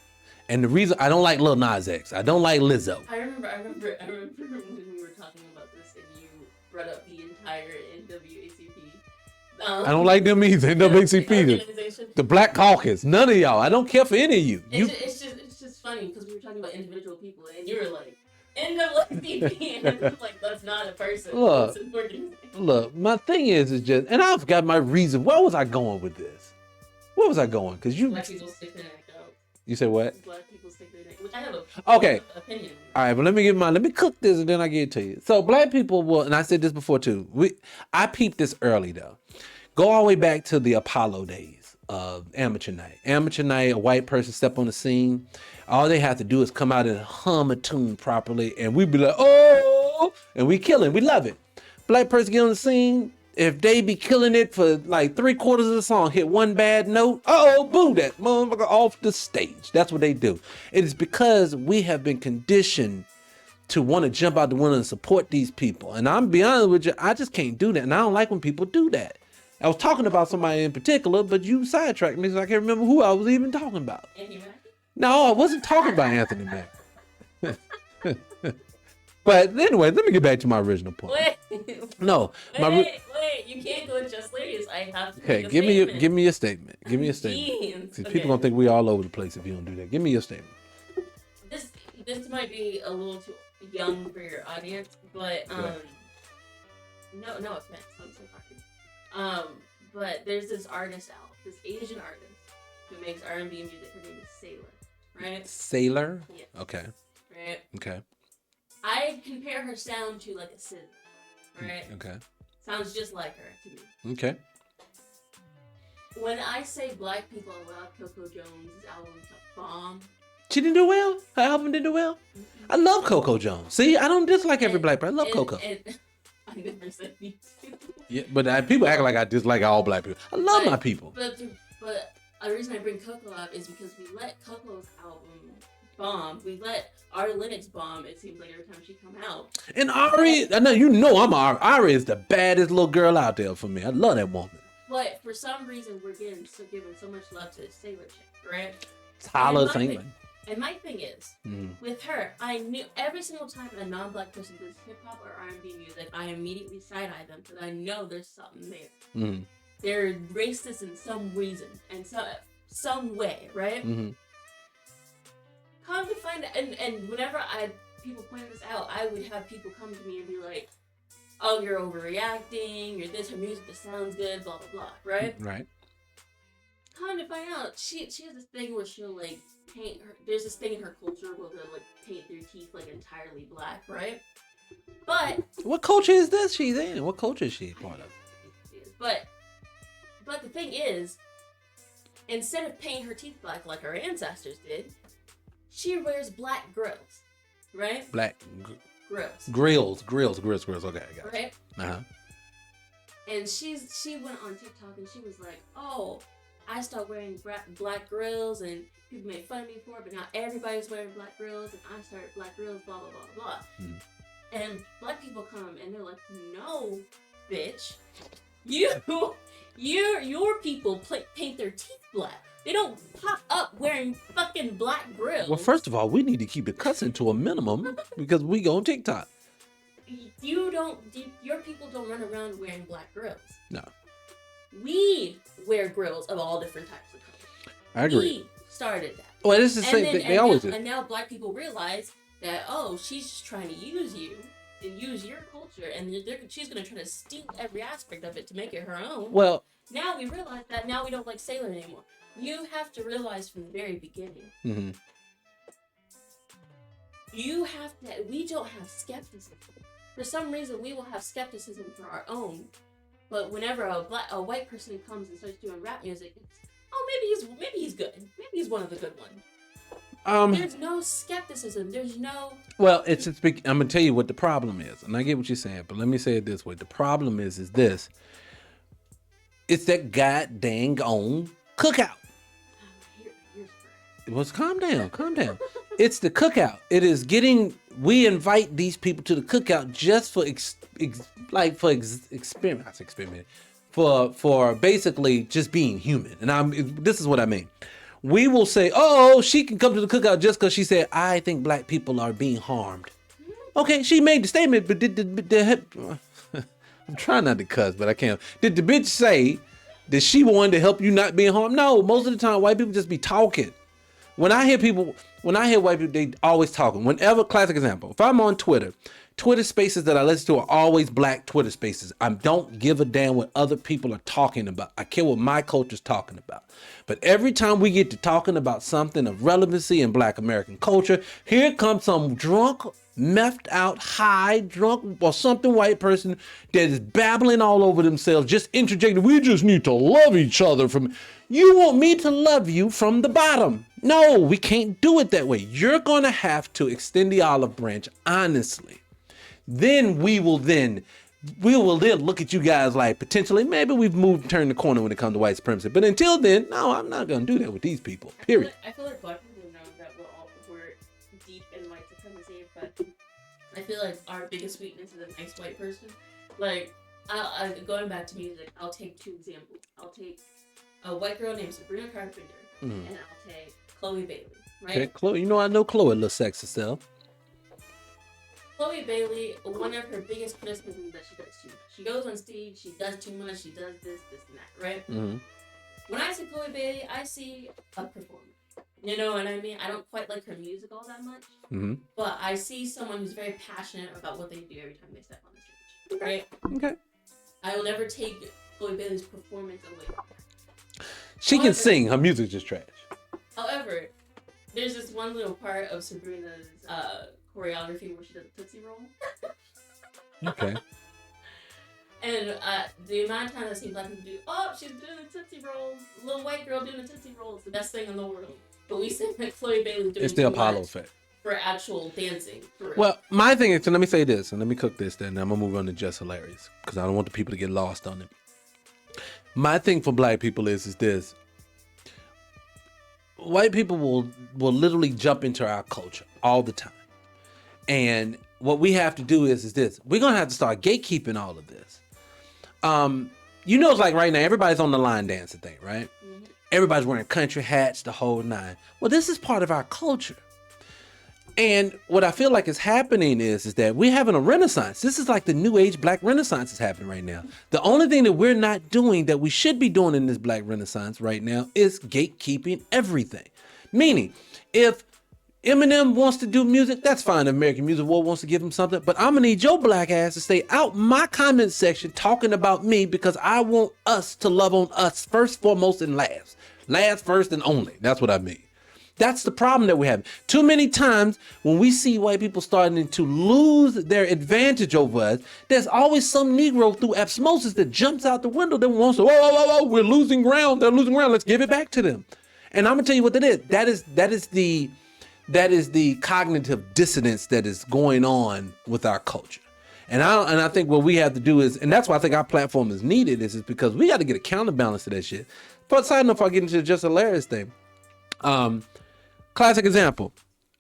and the reason I don't like Lil Nas X, I don't like Lizzo. I remember when we were talking about this, and you brought up the entire NAACP. I don't like them either. NAACP, the Black Caucus, none of y'all. I don't care for any of you. It's just funny because we were talking about individual people, and you were like, NAACP, and I was like, that's not a person. Look, It's an organization. Look, my thing is just, and I've got my reason. Where was I going with this? Where was I going? Because Black people stick their neck out. You said what? Black people stick their neck, which I have a opinion. All right, but let me cook this and then I get it to you. So black people will, and I said this before too. I peeped this early though. Go all the way back to the Apollo days of amateur night. Amateur night, a white person step on the scene. All they have to do is come out and hum a tune properly, and we be like, oh, and we kill it. We love it. Black person get on the scene. If they be killing it for like 3/4 of the song, hit one bad note, boo that motherfucker off the stage. That's what they do. It is because we have been conditioned to want to jump out the window and support these people. And I'm be honest with you, I just can't do that. And I don't like when people do that. I was talking about somebody in particular, but you sidetracked me, so I can't remember who I was even talking about. Anthony Mackie? No, I wasn't talking about Anthony Mackie. But anyway, let me get back to my original point. Wait. No, Wait, you can't go just ladies. I have to. Okay, make a give statement. me your statement. Give me your statement. Jeez. See, Okay. people gonna think we all over the place if you don't do that. Give me your statement. This might be a little too young for your audience, but no offense. I'm so sorry. But there's this artist out, this Asian artist who makes R&B music. Her name is Sailor, right? Sailor? Yeah. Okay. Right. Okay. I compare her sound to like a SZA, right? Okay. Sounds just like her to me. Okay. When I say black people allowed Coco Jones' album to bomb, She didn't do well? Her album didn't do well? I love Coco Jones. See, I don't dislike every black person. I love Coco. I never said me too. Yeah, but people act like I dislike all black people. I love my people. But the reason I bring Coco up is because we let Coco's album bomb. We let Ari Lennox bomb. It seems like every time she come out. And Ari, I know I'm Ari is the baddest little girl out there for me. I love that woman. But for some reason, we're giving so much love to Sailor Chick, right? Tyler Sailor. And my thing is, with her, I knew every single time a non-black person does hip-hop or R&B music, I immediately side-eye them because I know there's something there. Mm-hmm. They're racist in some reason and some way, right? Mm-hmm. Come to find out, and whenever people point this out, I would have people come to me and be like, "Oh, you're overreacting. You're this. Her music just sounds good. Blah blah blah." Right? Right. Come to find out, she has this thing where she'll like paint her. There's this thing in her culture where they'll like paint their teeth like entirely black, right? But what culture is this she's in? What culture is she part of? But the thing is, instead of painting her teeth black like her ancestors did, she wears black grills, right? Black Grills. Grills. Okay, I got it. Right? Uh-huh. And she went on TikTok and she was like, "Oh, I started wearing black grills and people made fun of me for it, but now everybody's wearing black grills and I started black grills, blah, blah, blah, blah. And black people come and they're like, no, bitch. Your people paint their teeth black. They don't pop up wearing fucking black grills. Well, first of all, we need to keep the cussing to a minimum because we go on TikTok. Your people don't run around wearing black grills. No. We wear grills of all different types of colors. I agree. We started that. Well, it's the same thing. They always do. And now black people realize that, oh, she's just trying to use you and use your culture, and she's going to try to steal every aspect of it to make it her own. Well, now we realize that now we don't like Sailor anymore. You have to realize from the very beginning. We don't have skepticism. For some reason, we will have skepticism for our own. But whenever a white person comes and starts doing rap music, it's, oh, maybe he's good. Maybe he's one of the good ones. There's no skepticism. There's no. Well, I'm gonna tell you what the problem is, and I get what you're saying, but let me say it this way: the problem is this. It's that goddamn on cookout. Well, calm down. It's the cookout. It is we invite these people to the cookout just for experiment, for basically just being human. And this is what I mean. We will say, oh, she can come to the cookout just because she said, I think black people are being harmed. Okay, she made the statement, but I'm trying not to cuss, but I can't. Did the bitch say that she wanted to help you not being harmed? No, most of the time, white people just be talking. When I hear white people, they always talking. Whenever, classic example, if I'm on Twitter spaces that I listen to are always black Twitter spaces. I don't give a damn what other people are talking about. I care what my culture's talking about. But every time we get to talking about something of relevancy in black American culture, here comes some drunk, methed out, high, drunk, or something white person that is babbling all over themselves, just interjecting, we just need to love each other from... You want me to love you from the bottom. No, we can't do it that way. You're going to have to extend the olive branch honestly. Then we will then look at you guys like potentially maybe we've turned the corner when it comes to white supremacy. But until then, no, I'm not going to do that with these people, period. I feel like black people know that we're deep in white supremacy, but I feel like our biggest weakness is a nice white person. Like, going back to music, I'll take two examples. I'll take a white girl named Sabrina Carpenter, and I'll take Chloe Bailey, right? Okay, Chloe, I know Chloe, a little sexy self. Chloe Bailey, one of her biggest criticisms is that she does too much. She goes on stage, she does too much, she does this, and that, right? When I see Chloe Bailey, I see a performer. You know what I mean? I don't quite like her music all that much, but I see someone who's very passionate about what they do every time they step on the stage, right? Okay. I will never take Chloe Bailey's performance away from her. She can sing, her music's just trash. However, there's this one little part of Sabrina's choreography where she does a Tootsie Roll. Okay. And the amount of times I see black people do, she's doing the Tootsie Rolls. Little white girl doing the Tootsie Rolls, the best thing in the world. But we say that Chloe Bailey doing it's the Apollo effect. For actual dancing. For well, my thing is, and let me say this, and let me cook this, then I'm going to move on to Just Hilarious, because I don't want the people to get lost on it. My thing for black people is this. White people will literally jump into our culture all the time. And what we have to do is this. We're going to have to start gatekeeping all of this. It's like right now, everybody's on the line dancing thing, right? Mm-hmm. Everybody's wearing country hats, the whole nine. Well, this is part of our culture. And what I feel like is happening is that we're having a renaissance. This is like the new age black renaissance is happening right now. The only thing that we're not doing that we should be doing in this black renaissance right now is gatekeeping everything. Meaning, if Eminem wants to do music, that's fine. American Music Award wants to give him something, but I'm gonna need your black ass to stay out my comment section talking about me because I want us to love on us first, foremost, and last. Last, first, and only. That's what I mean. That's the problem that we have. Too many times when we see white people starting to lose their advantage over us, there's always some Negro through osmosis that jumps out the window that wants to, whoa, we're losing ground. They're losing ground. Let's give it back to them. And I'm gonna tell you what that is. That is the cognitive dissonance that is going on with our culture. And I think what we have to do is, and that's why I think our platform is needed, is because we got to get a counterbalance to that shit. side note, before I get into the Just Hilarious thing. Classic example.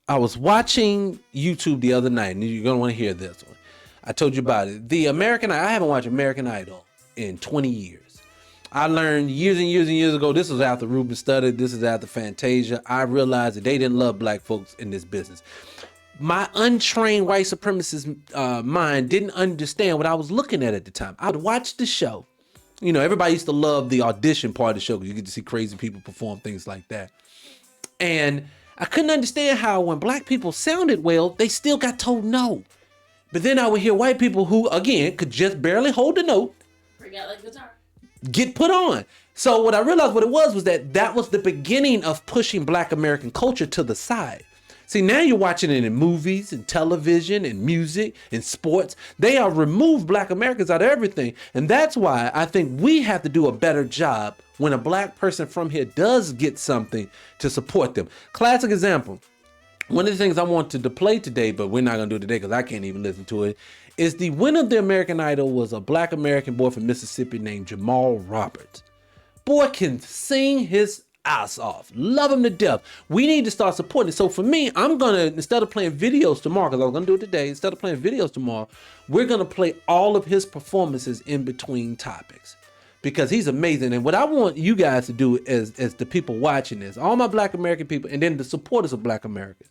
I was watching YouTube the other night, and you're gonna want to hear this one. I told you about it. I haven't watched American Idol in 20 years. I learned years and years and years ago, this was after Ruben Studdard, this is after Fantasia. I realized that they didn't love black folks in this business. My untrained white supremacist mind didn't understand what I was looking at the time. I would watch the show. You know, everybody used to love the audition part of the show because you get to see crazy people perform things like that. And I couldn't understand how when black people sounded well, they still got told no. But then I would hear white people who, again, could just barely hold the note, Forget like guitar. get put on. So what I realized what it was that was the beginning of pushing black American culture to the side. See, now you're watching it in movies and television and music and sports. They are removed black Americans out of everything. And that's why I think we have to do a better job when a black person from here does get something to support them. Classic example. One of the things I wanted to play today, but we're not going to do it today because I can't even listen to it, is the winner of the American Idol was a black American boy from Mississippi named Jamal Roberts. Boy can sing his ass off. Love him to death. We need to start supporting it. So for me, I'm going to, instead of playing videos tomorrow, because I was going to do it today, instead of playing videos tomorrow, we're going to play all of his performances in between topics. Because he's amazing. And what I want you guys to do as the people watching this, all my black American people, and then the supporters of black America,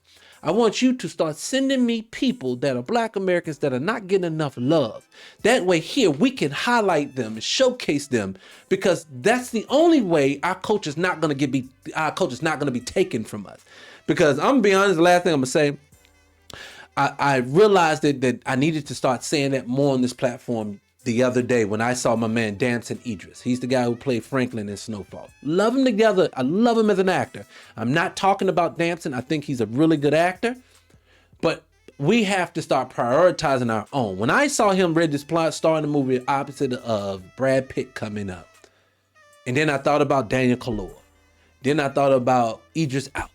I want you to start sending me people that are black Americans that are not getting enough love. That way here we can highlight them and showcase them, because that's the only way our culture is not going to be taken from us. Because I'm gonna be honest, the last thing I'm gonna say, I realized that I needed to start saying that more on this platform the other day when I saw my man Damson Idris. He's the guy who played Franklin in Snowfall. Love him together. I love him as an actor. I'm not talking about Damson. I think he's a really good actor. But we have to start prioritizing our own. When I saw him read this plot star in the movie opposite of Brad Pitt coming up, and then I thought about Daniel Kaluuya. Then I thought about Idris Elba.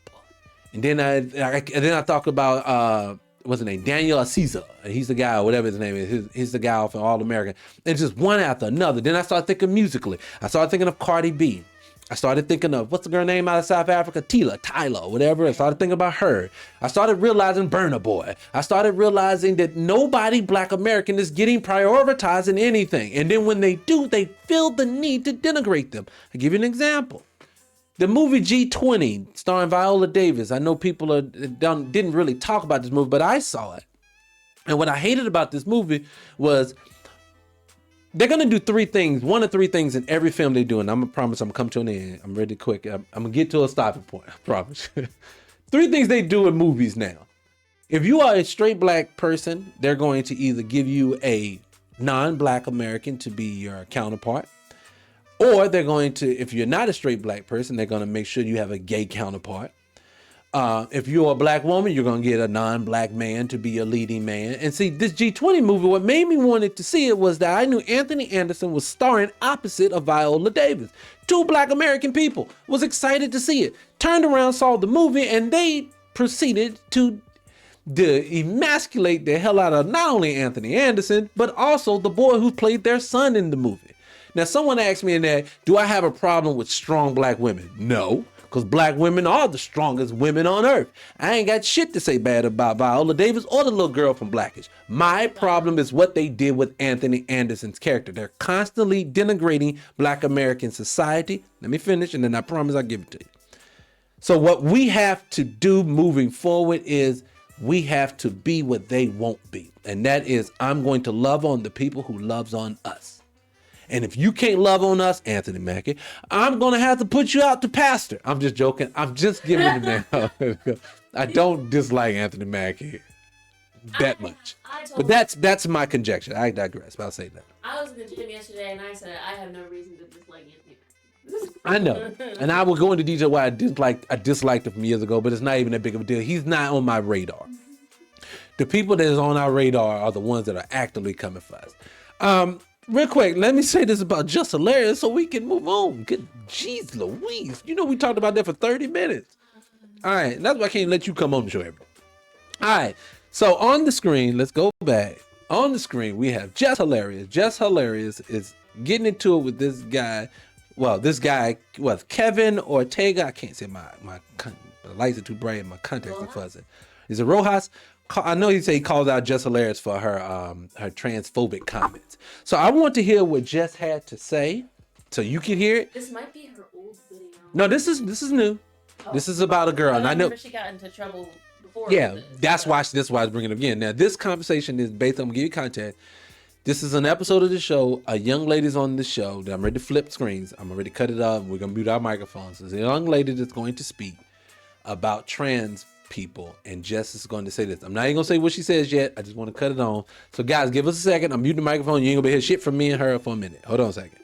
And then I thought about what's his name? Daniel Caesar. He's the guy, whatever his name is. He's the guy off of All American. And just one after another. Then I started thinking musically. I started thinking of Cardi B. I started thinking of, what's the girl name out of South Africa? Tyler, whatever. I started thinking about her. I started realizing Burna Boy. I started realizing that nobody black American is getting prioritized in anything. And then when they do, they feel the need to denigrate them. I'll give you an example. The movie G20, starring Viola Davis. I know people didn't really talk about this movie, but I saw it. And what I hated about this movie was they're going to do three things, one of three things in every film they do. And I'm going to promise I'm going to come to an end. I'm ready quick. I'm going to get to a stopping point. I promise. Three things they do in movies now. If you are a straight black person, they're going to either give you a non-black American to be your counterpart. Or they're going to, if you're not a straight black person, they're going to make sure you have a gay counterpart. If you're a black woman, you're going to get a non-black man to be your leading man. And see, this G20 movie, what made me wanted to see it was that I knew Anthony Anderson was starring opposite of Viola Davis. Two black American people. Was excited to see it. Turned around, saw the movie, and they proceeded to emasculate the hell out of not only Anthony Anderson, but also the boy who played their son in the movie. Now, someone asked me in there, do I have a problem with strong black women? No, because black women are the strongest women on earth. I ain't got shit to say bad about Viola Davis or the little girl from Blackish. My problem is what they did with Anthony Anderson's character. They're constantly denigrating black American society. Let me finish, and then I promise I'll give it to you. So what we have to do moving forward is we have to be what they won't be. And that is, I'm going to love on the people who loves on us. And if you can't love on us, Anthony Mackie, I'm going to have to put you out to pastor. I'm just joking. I'm just giving him that. I don't dislike Anthony Mackie that much. But that's my conjecture. I digress, but I'll say that. I was in the gym yesterday and I said I have no reason to dislike Anthony Mackie. I know. And I will go into detail why I disliked him from years ago, but it's not even that big of a deal. He's not on my radar. The people that is on our radar are the ones that are actively coming for us. Real quick, let me say this about Just Hilarious so we can move on. Good jeez Louise. You know we talked about that for 30 minutes. All right, that's why I can't let you come on the show every. All right, so on the screen, let's go back. On the screen, we have Just Hilarious. Just Hilarious is getting into it with this guy well, this guy was Kevin Ortega. I can't say the lights are too bright and my contacts are fuzzy. Is it Rojas? I know he called out Jess Hilarious for her transphobic comments. So I want to hear what Jess had to say, so you can hear it. This might be her old video. No, this is new. Oh. This is about a girl, and I know she got into trouble before. Yeah, that's why I was bringing it up again. Now, this conversation is based on, I'm gonna give you content. This is an episode of the show. A young lady's on the show. I'm ready to flip screens. I'm ready to cut it up. We're gonna mute our microphones. There's a young lady that's going to speak about trans people, and Jess is going to say this. I'm not even gonna say what she says yet. I just want to cut it on. So, guys, give us a second. I'm muting the microphone. You ain't gonna be hear shit from me and her for a minute. Hold on a second.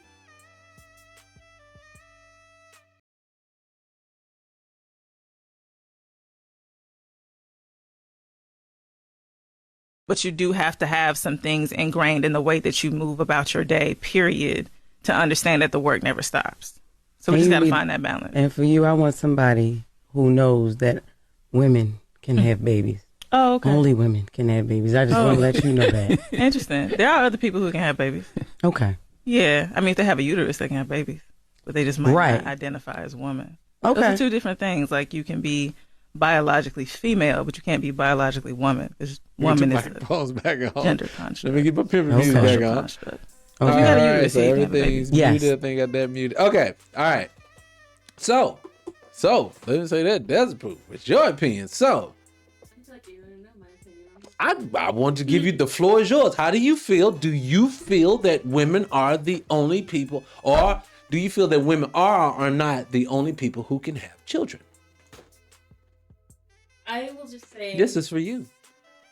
But you do have to have some things ingrained in the way that you move about your day, period, to understand that the work never stops. So we just got to find that balance. And for you, I want somebody who knows that women can have babies. Oh, okay. Only women can have babies. I just want to let you know that. Interesting. There are other people who can have babies. Okay. Yeah. I mean, if they have a uterus, they can have babies. But they just might not identify as women. Okay. Those are two different things. Like, you can be biologically female, but you can't be biologically woman. Because woman is a gender construct. Let me get my pivot music back on. Okay. You got a uterus, so you can have a baby. everything's muted. I think I got that muted. Okay. All right. So let me say that. That's proof. It's your opinion. So I want to give you, the floor is yours. How do you feel? Do you feel that women are the only people, or do you feel that women are or not the only people who can have children? I will just say, This is for you.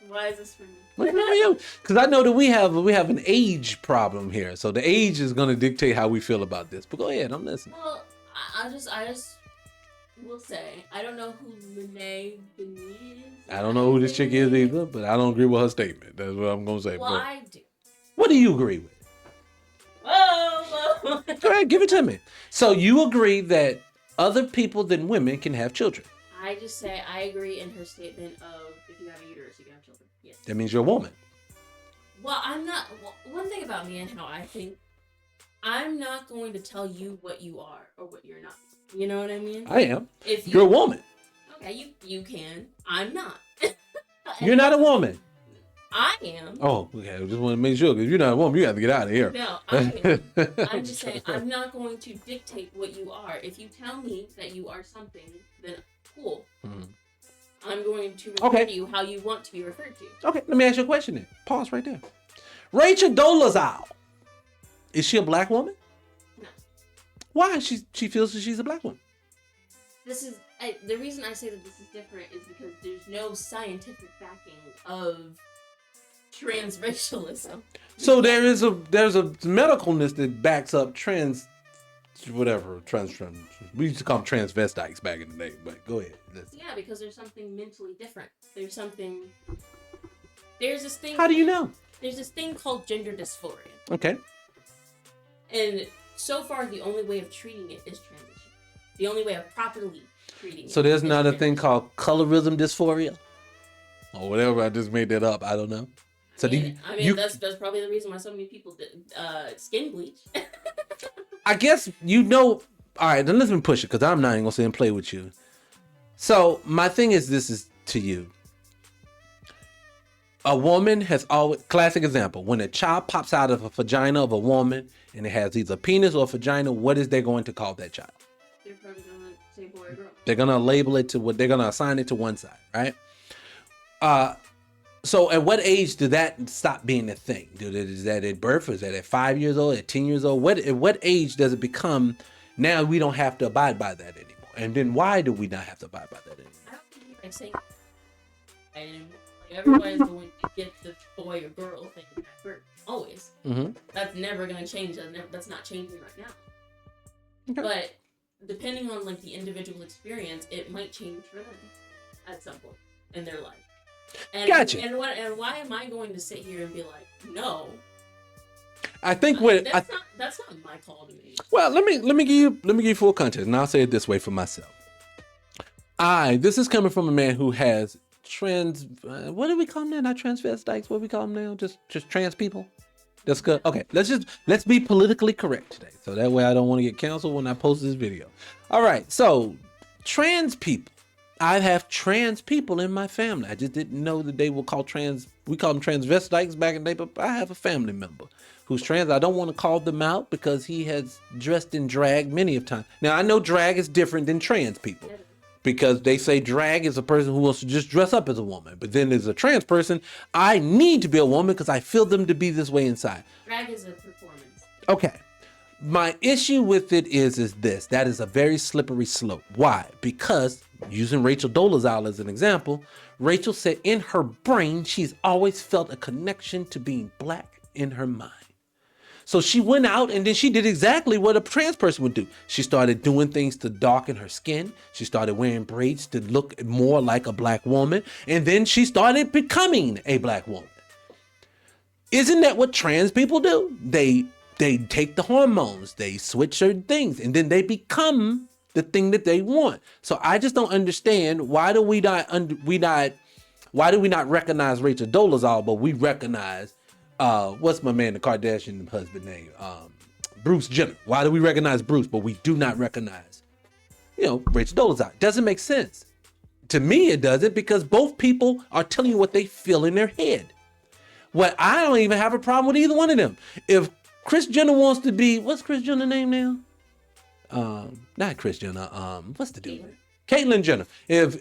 Why is this for me? What's for you? Because I know that we have an age problem here. So the age is going to dictate how we feel about this. But go ahead, I'm listening. Well, I just will say, I don't know who Renee Benet is. I don't know who this chick is either, but I don't agree with her statement. That's what I'm going to say. Well, I do. What do you agree with? Whoa. Go ahead, give it to me. So you agree that other people than women can have children? I just say I agree in her statement of, if you have a uterus, you can have children. Yes. That means you're a woman. Well, I'm not. Well, one thing about me and how I think, I'm not going to tell you what you are or what you're not. You know what I mean? I am. If you're a woman. Okay, you can. I'm not. You're not a woman. I am. Oh, okay. I just want to make sure, because you're not a woman, you have to get out of here. No, I am. I'm just saying, I'm not going to dictate what you are. If you tell me that you are something, then cool. Mm-hmm. I'm going to refer to you how you want to be referred to. Okay, let me ask you a question then. Pause right there. Rachel Dolezal, is she a black woman? No. Why? She feels that she's a black woman. The reason I say that this is different is because there's no scientific backing of transracialism. So there's a medicalness that backs up trans. We used to call them transvestites back in the day, but go ahead. Yeah, because there's something mentally different. There's this thing. How do you know? There's this thing called gender dysphoria. Okay. And so far, the only way of treating it is transition. The only way of properly treating it. So there's not a thing called colorism dysphoria? Or whatever, I just made that up. I don't know. So that's probably the reason why so many people did skin bleach. I guess all right, then let me push it, because I'm not even going to sit and play with you. So my thing is, this is to you. A woman has always, classic example, when a child pops out of a vagina of a woman and it has either a penis or a vagina, what is they going to call that child? They're probably going to say boy or girl. They're going to label it to they're going to assign it to one side, right? So at what age did that stop being a thing? Is that at birth? Is that at 5 years old? At 10 years old? At what age does it become, now we don't have to abide by that anymore? And then why do we not have to abide by that anymore? I don't think I say everybody's going to get the boy or girl thing at birth. Always. Mm-hmm. That's never going to change. That's not changing right now. Okay. But depending on the individual experience, it might change for them at some point in their life. And, gotcha. And why am I going to sit here and be like, no? I think that's not my call to me. Well, let me give you full context, and I'll say it this way for myself. This is coming from a man who has what do we call them now? Not transvestites. What do we call them now? Just trans people. That's good. Okay, let's be politically correct today, so that way I don't want to get canceled when I post this video. All right, so trans people. I have trans people in my family. I just didn't know that they were called trans. We called them transvestites back in the day, but I have a family member who's trans. I don't want to call them out because he has dressed in drag many of times. Now I know drag is different than trans people, because they say drag is a person who wants to just dress up as a woman. But then as a trans person, I need to be a woman because I feel them to be this way inside. Drag is a performance. Okay. My issue with it is this. That is a very slippery slope. Why? Because, using Rachel Dolezal as an example, Rachel said in her brain, she's always felt a connection to being black in her mind. So she went out and then she did exactly what a trans person would do. She started doing things to darken her skin. She started wearing braids to look more like a black woman. And then she started becoming a black woman. Isn't that what trans people do? They take the hormones, they switch certain things, and then they become the thing that they want. So I just don't understand, why do we not recognize Rachel Dolezal, but we recognize what's my man, the Kardashian husband name? Bruce Jenner. Why do we recognize Bruce, but we do not recognize, Rachel Dolezal? It doesn't make sense. To me, it doesn't, because both people are telling you what they feel in their head. I don't even have a problem with either one of them. If Kris Jenner wants to be, what's Kris Jenner's name now? Not Kris Jenner. What's the dude? Caitlyn Jenner. If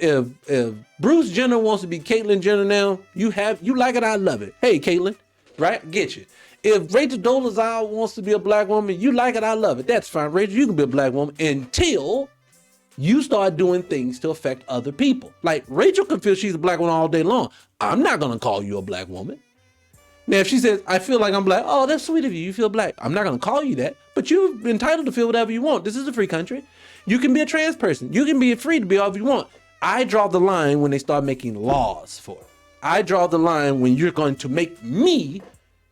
Bruce Jenner wants to be Caitlyn Jenner now, you like it, I love it. Hey, Caitlyn. Right? Get you. If Rachel Dolezal wants to be a black woman, you like it, I love it. That's fine. Rachel, you can be a black woman until you start doing things to affect other people. Like, Rachel can feel she's a black woman all day long. I'm not going to call you a black woman. Now, if she says, I feel like I'm black, oh, that's sweet of you. You feel black. I'm not going to call you that, but you're entitled to feel whatever you want. This is a free country. You can be a trans person. You can be free to be whatever you want. I draw the line when they start making laws for it. I draw the line when you're going to make me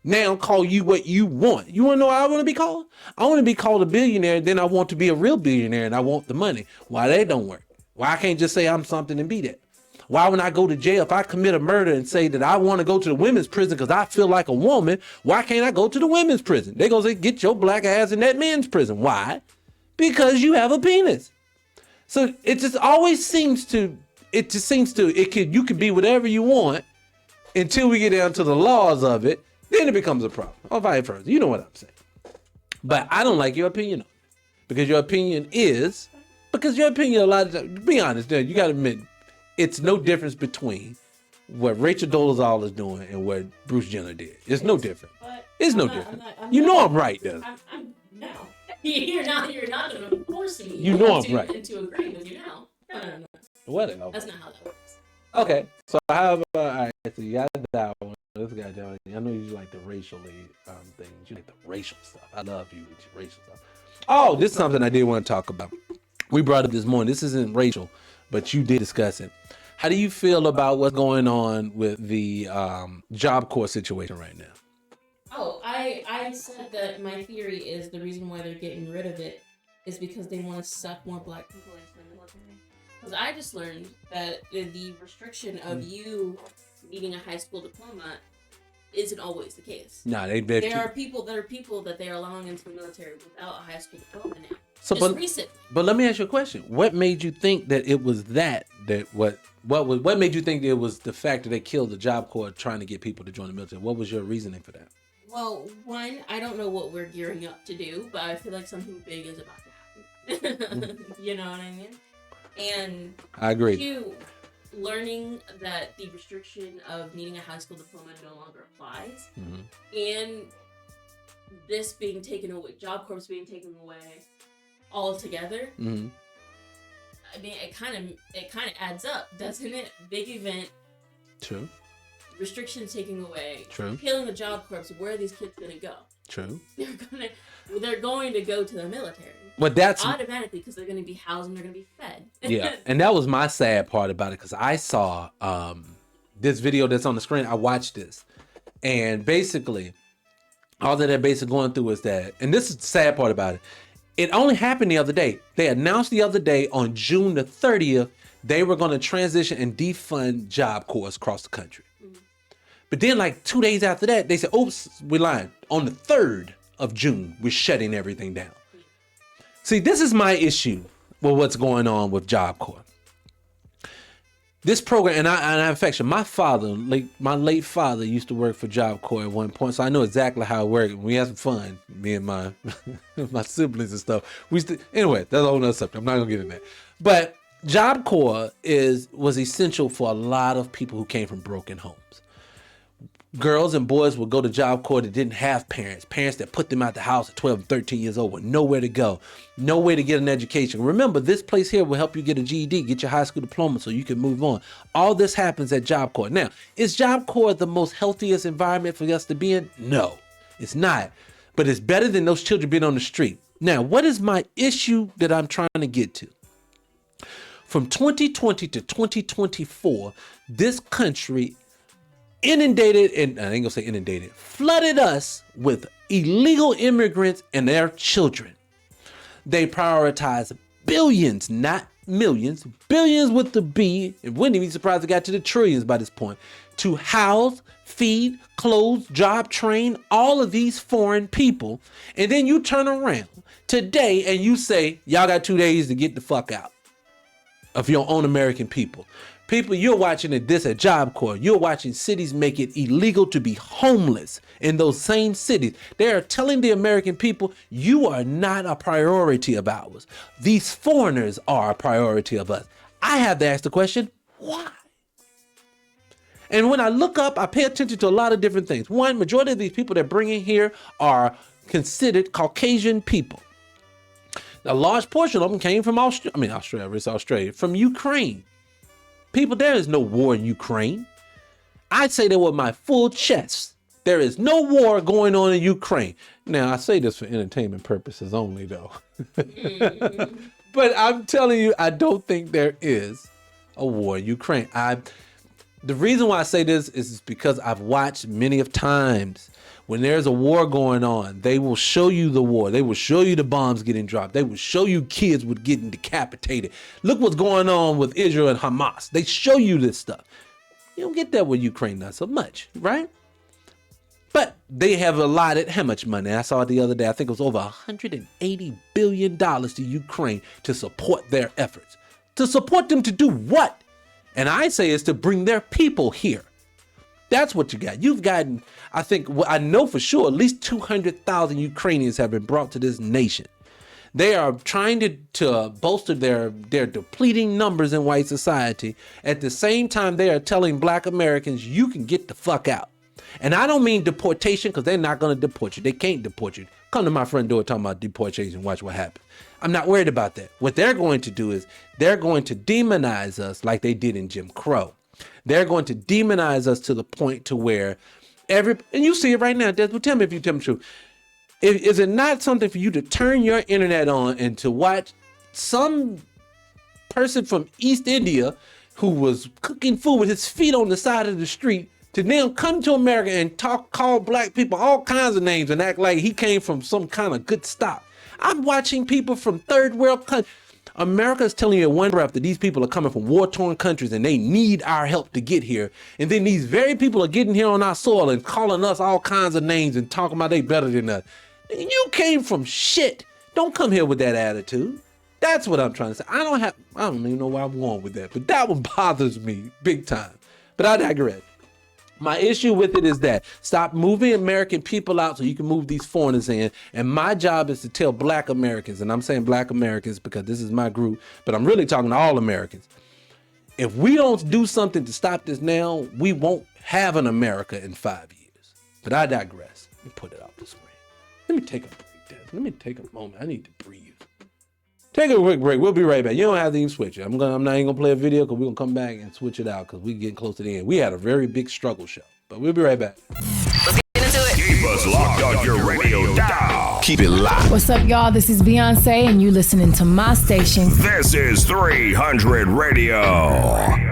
now call you what you want. You want to know what I want to be called? I want to be called a billionaire, then I want to be a real billionaire, and I want the money. Why that don't work? Why I can't just say I'm something and be that? Why when I go to jail, if I commit a murder and say that I want to go to the women's prison because I feel like a woman, why can't I go to the women's prison? They gonna say, get your black ass in that men's prison. Why? Because you have a penis. So it just always seems to, you can be whatever you want until we get down to the laws of it. Then it becomes a problem, or vice versa. You know what I'm saying. But I don't like your opinion on it. Because your opinion a lot of times, to be honest, you got to admit, it's no difference between what Rachel Dolezal is doing and what Bruce Jenner did. It's no different. It's no different. I'm right, though. No. You're not going to force me I'm right. into agreeing with you now. No. Whatever. That's not how that works. Okay, so how about, all right, so you got that one. This guy down. I know you like the racially things. You like the racial stuff. I love you with your racial stuff. Oh, this is something I did want to talk about. We brought it this morning. This isn't racial, but you did discuss it. How do you feel about what's going on with the Job Corps situation right now? Oh, I said that my theory is the reason why they're getting rid of it is because they want to suck more black people into the military. Because I just learned that the restriction of you needing a high school diploma isn't always the case. No, there are people that they are allowing into the military without a high school diploma now. So, recently. But let me ask you a question. What made you think that it was what made you think it was the fact that they killed the Job Corps trying to get people to join the military? What was your reasoning for that? Well, one, I don't know what we're gearing up to do, but I feel like something big is about to happen. You know what I mean? And I agree. Two, learning that the restriction of needing a high school diploma no longer applies, and this being taken away, Job Corps being taken away altogether. I mean, it kind of adds up, doesn't it? Big event. True. Restrictions taking away. True. Killing the Job Corps. Where are these kids gonna go? True. They're going to go to the military. But that's automatically because they're going to be housed and they're going to be fed. Yeah, and that was my sad part about it, because I saw this video that's on the screen. I watched this, and basically, all that they're basically going through is that, and this is the sad part about it. It only happened the other day. They announced the other day on June the 30th they were going to transition and defund Job Corps across the country. But then like 2 days after that, they said, oops, we're lying. On the 3rd of June, we're shutting everything down. See, this is my issue with what's going on with Job Corps. This program, and I affection, my late father used to work for Job Corps at one point, so I know exactly how it worked. We had some fun, me and my my siblings and stuff. Anyway, that's a whole nother subject. I'm not gonna get into that. But Job Corps was essential for a lot of people who came from broken homes. Girls and boys would go to Job Corps that didn't have parents that put them out the house at 12 and 13 years old with nowhere to go, no way to get an education. Remember, this place here will help you get a GED, get your high school diploma so you can move on. All this happens at Job Corps. Now, is Job Corps the most healthiest environment for us to be in? No, it's not. But it's better than those children being on the street. Now, what is my issue that I'm trying to get to? From 2020 to 2024, this country inundated, and I ain't gonna say inundated, flooded us with illegal immigrants and their children. They prioritize billions, not millions, billions with the B, and wouldn't even be surprised it got to the trillions by this point, to house, feed, clothe, job, train all of these foreign people. And then you turn around today and you say, y'all got 2 days to get the fuck out of your own American people. People, you're watching this at Job Corps. You're watching cities make it illegal to be homeless in those same cities. They are telling the American people, you are not a priority of ours. These foreigners are a priority of us. I have to ask the question, why? And when I look up, I pay attention to a lot of different things. One, majority of these people that bring in here are considered Caucasian people. A large portion of them came from Australia, from Ukraine. People, there is no war in Ukraine. I'd say that with my full chest. There is no war going on in Ukraine. Now, I say this for entertainment purposes only, though. But I'm telling you, I don't think there is a war in Ukraine. The reason why I say this is because I've watched many of times when there's a war going on, they will show you the war. They will show you the bombs getting dropped. They will show you kids with getting decapitated. Look what's going on with Israel and Hamas. They show you this stuff. You don't get that with Ukraine, not so much, right? But they have allotted how much money? I saw it the other day. I think it was over $180 billion to Ukraine to support their efforts. To support them to do what? And I say it's to bring their people here. That's what you got. You've gotten, I know for sure, at least 200,000 Ukrainians have been brought to this nation. They are trying to bolster their depleting numbers in white society. At the same time, they are telling black Americans, you can get the fuck out. And I don't mean deportation, because they're not going to deport you. They can't deport you. Come to my front door talking about deportation, watch what happens. I'm not worried about that. What they're going to do is they're going to demonize us like they did in Jim Crow. They're going to demonize us to the point to where and you see it right now. Tell me if you tell me the truth. Is it not something for you to turn your internet on and to watch some person from East India who was cooking food with his feet on the side of the street to now come to America and call black people all kinds of names and act like he came from some kind of good stock? I'm watching people from third world countries. America is telling you in one breath that these people are coming from war-torn countries and they need our help to get here. And then these very people are getting here on our soil and calling us all kinds of names and talking about they better than us. You came from shit. Don't come here with that attitude. That's what I'm trying to say. I don't even know where I'm going with that, but that one bothers me big time. But I digress. My issue with it is that stop moving American people out so you can move these foreigners in. And my job is to tell black Americans, and I'm saying black Americans because this is my group, but I'm really talking to all Americans. If we don't do something to stop this now, we won't have an America in 5 years. But I digress. Let me put it off the screen. Let me take a break, Dad. Let me take a moment. I need to breathe. Take a quick break. We'll be right back. You don't have to even switch it. I'm not even gonna play a video because we're gonna come back and switch it out because we're getting close to the end. We had a very big struggle show, but we'll be right back. Let's get into it. Keep us locked on your radio dial. Keep it locked. What's up, y'all? This is Beyonce, and you listening to my station. This is 300 Radio.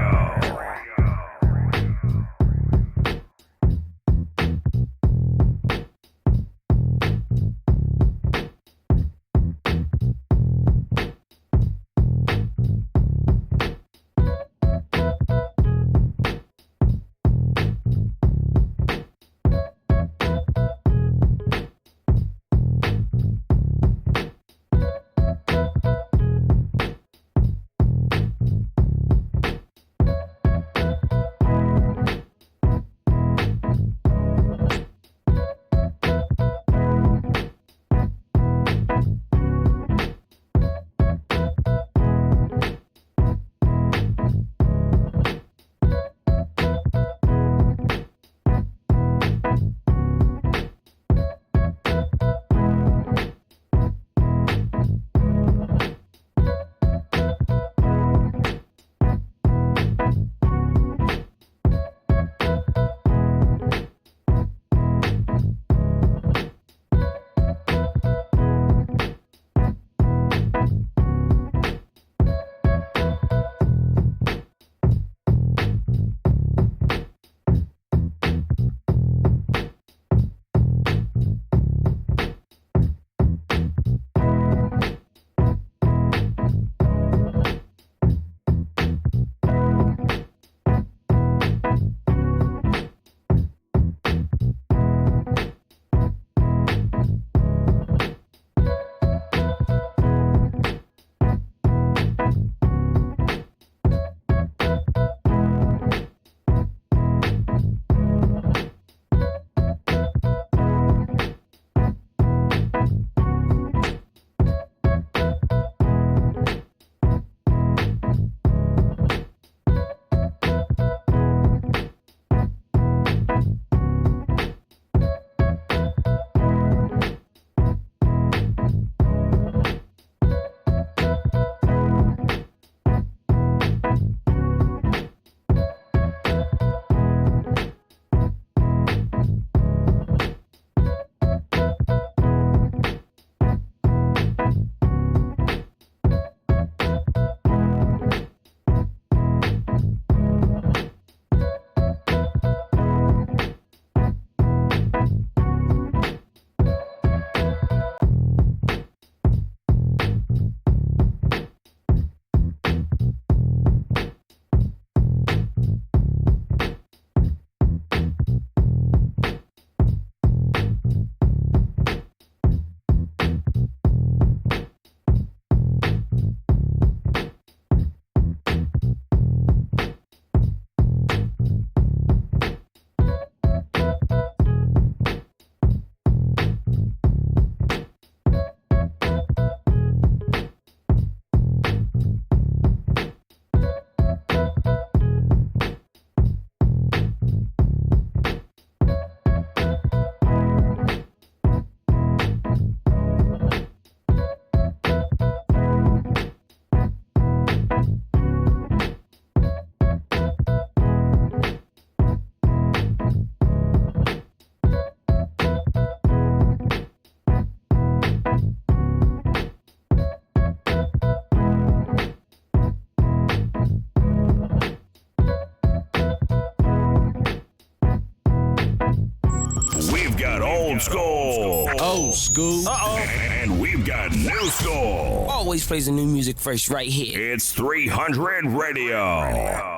old school. Old school. And we've got new school. Always plays the new music first right here. It's 300 Radio.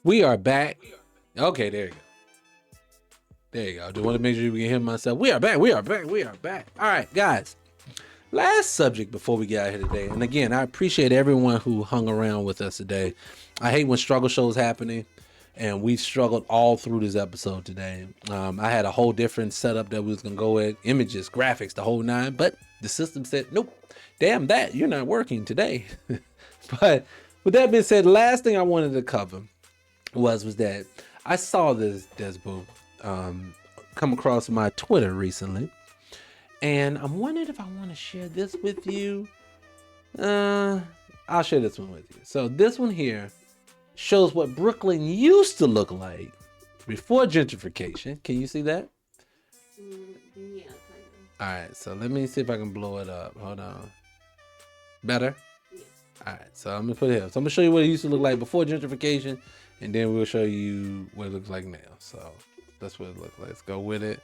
We are back. Okay, there you go. There you go. Just want to make sure we can hear myself. We are back. We are back. We are back. All right, guys. Last subject before we get out here today. And again, I appreciate everyone who hung around with us today. I hate when struggle shows happening, and we've struggled all through this episode today. I had a whole different setup that we was going to go with, images, graphics, the whole nine, but the system said, nope, damn that, you're not working today. But with that being said, last thing I wanted to cover was that I saw this Desbo come across my Twitter recently, and I'm wondering if I want to share this with you. I'll share this one with you. So this one here shows what Brooklyn used to look like before gentrification. Can you see that? Yeah, kind of. All right, so let me see if I can blow it up. Hold on. Better? Yeah. All right, so I'm gonna put it here. So I'm gonna show you what it used to look like before gentrification, and then we'll show you what it looks like now. So that's what it looks like. Let's go with it.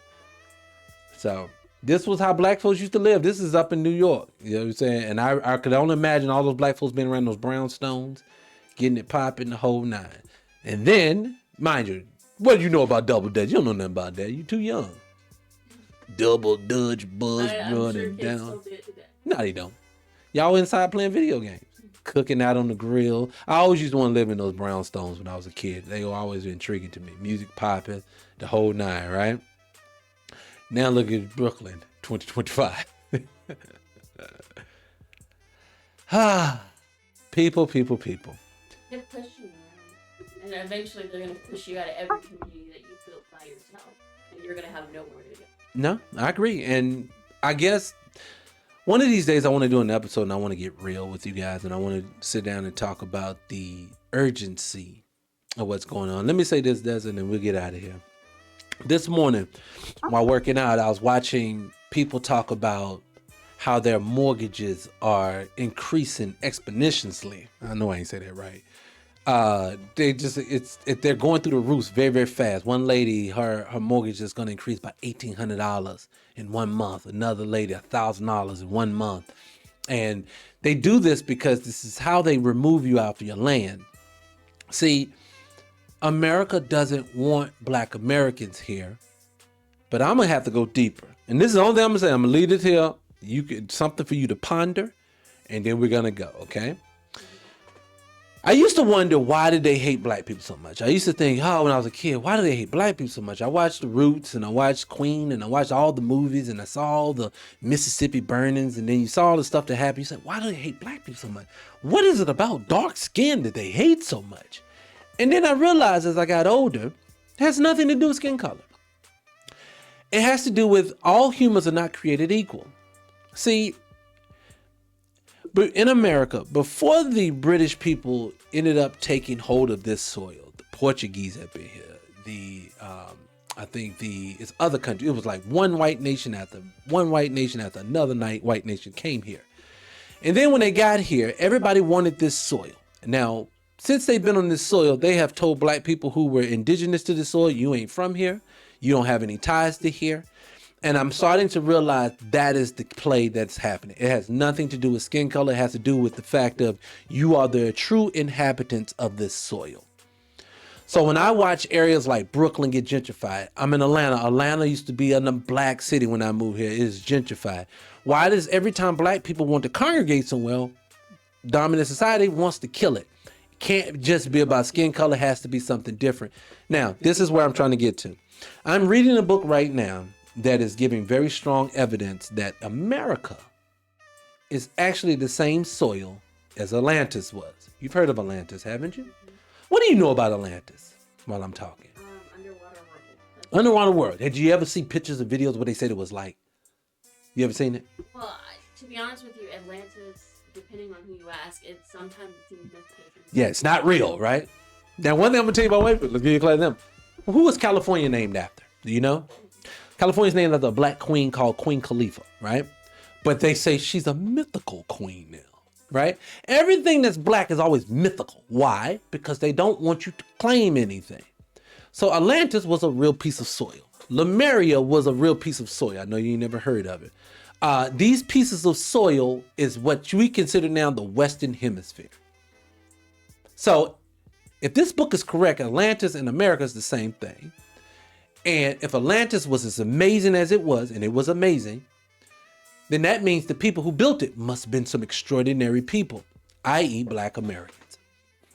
So this was how black folks used to live. This is up in New York. You know what I'm saying? And I could only imagine all those black folks being around those brownstones, getting it popping, the whole nine. And then, mind you, what do you know about double dutch? You don't know nothing about that. You too young. Double dutch, buzz running down. No, they don't. Y'all inside playing video games, cooking out on the grill. I always used to want to live in those brownstones when I was a kid. They were always intriguing to me. Music popping, the whole nine, right? Now look at Brooklyn, 2025. People. They're pushing you around. And eventually they're going to push you out of every community that you built by yourself. And you're going to have nowhere to go. No, I agree. And I guess one of these days I want to do an episode and I want to get real with you guys. And I want to sit down and talk about the urgency of what's going on. Let me say this, Des, and then we'll get out of here. This morning, while working out, I was watching people talk about how their mortgages are increasing exponentially. I know I ain't say that right. They're going through the roofs very, very fast. One lady, her mortgage is going to increase by $1,800 in 1 month. Another lady, $1,000 in 1 month. And they do this because this is how they remove you off your land. See, America doesn't want black Americans here, but I'm gonna have to go deeper. And this is the only thing I'm gonna say. I'm gonna leave it here. Something for you to ponder, and then we're gonna go, okay? I used to wonder, why did they hate black people so much? I used to think, when I was a kid, why do they hate black people so much? I watched The Roots, and I watched Queen, and I watched all the movies, and I saw all the Mississippi burnings, and then you saw all the stuff that happened. You said, why do they hate black people so much? What is it about dark skin that they hate so much? And then I realized as I got older, it has nothing to do with skin color. It has to do with all humans are not created equal. See, but in America, before the British people ended up taking hold of this soil, the Portuguese have been here. It's other countries. It was like one white nation after another white nation came here. And then when they got here, everybody wanted this soil. Now, since they've been on this soil, they have told black people who were indigenous to the soil, you ain't from here. You don't have any ties to here. And I'm starting to realize that is the play that's happening. It has nothing to do with skin color. It has to do with the fact of you are the true inhabitants of this soil. So when I watch areas like Brooklyn get gentrified, I'm in Atlanta. Atlanta used to be a black city when I moved here. It is gentrified. Why does every time black people want to congregate somewhere, dominant society wants to kill it? Can't just be about skin color, has to be something different. Now, this is where I'm trying to get to. I'm reading a book right now that is giving very strong evidence that America is actually the same soil as Atlantis was. You've heard of Atlantis, haven't you? What do you know about Atlantis while I'm talking? Underwater world. Underwater world. Did you ever see pictures or videos what they said it was like? You ever seen it? Well, to be honest with you, Atlantis, depending on who you ask, it sometimes seems myth-taken. Yeah, it's not real, right? Now, one thing I'm gonna tell you about white people. Let's give you a clue to them. Who was California named after? Do you know? California's named after a black queen called Queen Khalifa, right? But they say she's a mythical queen now, right? Everything that's black is always mythical. Why? Because they don't want you to claim anything. So Atlantis was a real piece of soil. Lemuria was a real piece of soil. I know you never heard of it. These pieces of soil is what we consider now the Western Hemisphere. So if this book is correct, Atlantis and America is the same thing. And if Atlantis was as amazing as it was, and it was amazing, then that means the people who built it must have been some extraordinary people, i.e. Black Americans.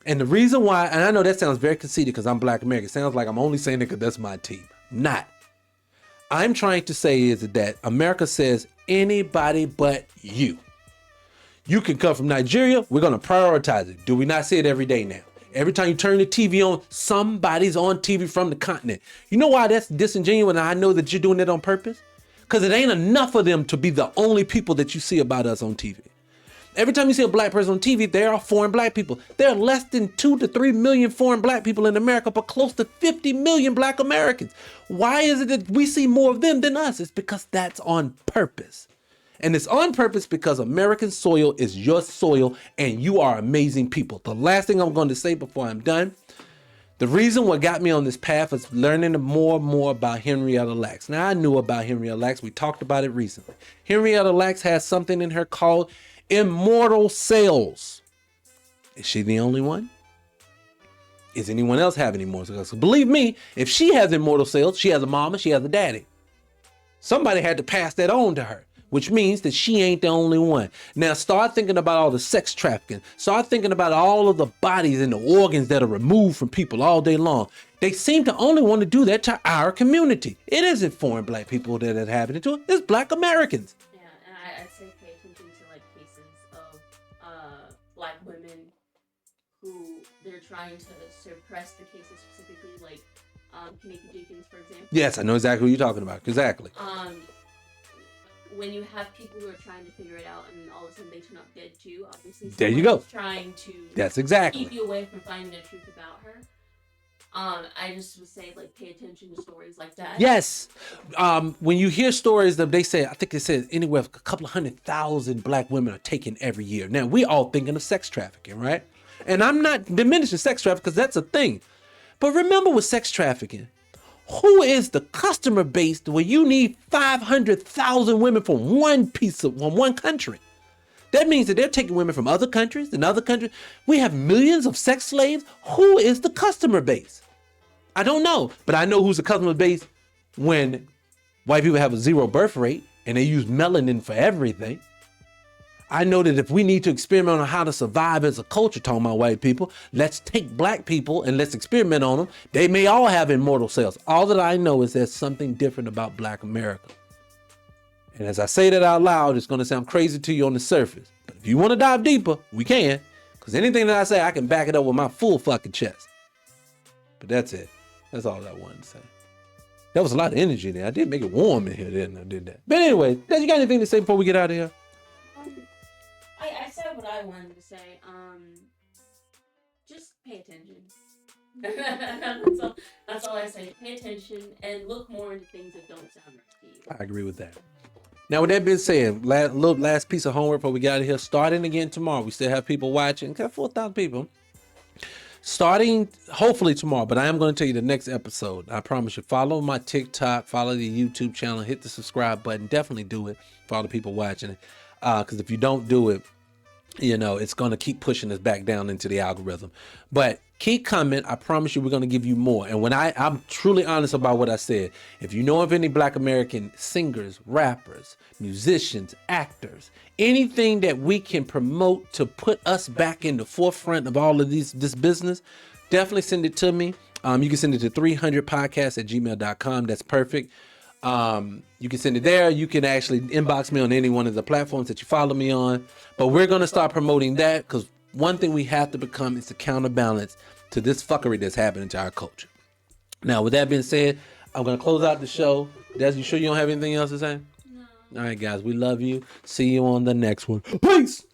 And the reason why, and I know that sounds very conceited because I'm Black American. It sounds like I'm only saying it because that's my team. Not. I'm trying to say is that America says anybody but you. You can come from Nigeria, we're going to prioritize it. Do we not see it every day now? Every time you turn the TV on, somebody's on TV from the continent. You know why that's disingenuous and I know that you're doing it on purpose? Because it ain't enough of them to be the only people that you see about us on TV. Every time you see a black person on TV, there are foreign black people. There are less than 2 to 3 million foreign black people in America, but close to 50 million Black Americans. Why is it that we see more of them than us? It's because that's on purpose. And it's on purpose because American soil is your soil and you are amazing people. The last thing I'm going to say before I'm done, the reason what got me on this path is learning more and more about Henrietta Lacks. Now, I knew about Henrietta Lacks. We talked about it recently. Henrietta Lacks has something in her called immortal cells. Is she the only one? Is anyone else having immortal cells? So believe me, if she has immortal cells, she has a mama, she has a daddy. Somebody had to pass that on to her, which means that she ain't the only one. Now start thinking about all the sex trafficking. Start thinking about all of the bodies and the organs that are removed from people all day long. They seem to only want to do that to our community. It isn't foreign black people that it's happening to. It's Black Americans. Yeah, and I'd say pay attention to like cases of black women who they're trying to suppress the cases specifically, like Kanika Jenkins, for example. Yes, I know exactly what you're talking about. Exactly. When you have people who are trying to figure it out and all of a sudden they turn up dead too, obviously there you go. Trying to That's exactly. keep you away from finding the truth about her. I just would say like pay attention to stories like that. Yes. When you hear stories that they say, I think it says anywhere a couple of 100,000 black women are taken every year. Now we all thinking of sex trafficking, right? And I'm not diminishing sex trafficking because that's a thing. But remember with sex trafficking, who is the customer base where you need 500,000 women from one country? That means that they're taking women from other countries and other countries. We have millions of sex slaves. Who is the customer base? I don't know, but I know who's the customer base when white people have a 0 birth rate and they use melanin for everything. I know that if we need to experiment on how to survive as a culture, talking about white people, let's take black people and let's experiment on them. They may all have immortal cells. All that I know is there's something different about Black America. And as I say that out loud, it's going to sound crazy to you on the surface. But if you want to dive deeper, we can. Because anything that I say, I can back it up with my full fucking chest. But that's it. That's all I wanted to say. That was a lot of energy there. I did make it warm in here, didn't I? Did that. But anyway, you got anything to say before we get out of here? I said what I wanted to say. Just pay attention. That's all I say. Pay attention and look more into things that don't sound right to you. I agree with that. Now, with that being said, last piece of homework before we get out of here. Starting again tomorrow. We still have people watching. Got 4,000 people. Starting hopefully tomorrow, but I am going to tell you the next episode. I promise you. Follow my TikTok, follow the YouTube channel, hit the subscribe button. Definitely do it for all the people watching it. Because if you don't do it, you know, it's going to keep pushing us back down into the algorithm. But keep coming. I promise you we're going to give you more. And when I'm truly honest about what I said, if you know of any Black American singers, rappers, musicians, actors, anything that we can promote to put us back in the forefront of all of this business, definitely send it to me. You can send it to 300podcast@gmail.com. That's perfect. You can send it there. You can actually inbox me on any one of the platforms that you follow me on. But we're going to start promoting that because one thing we have to become is the counterbalance to this fuckery that's happening to our culture. Now, with that being said, I'm going to close out the show. Des, you sure you don't have anything else to say? No. All right, guys. We love you. See you on the next one. Peace.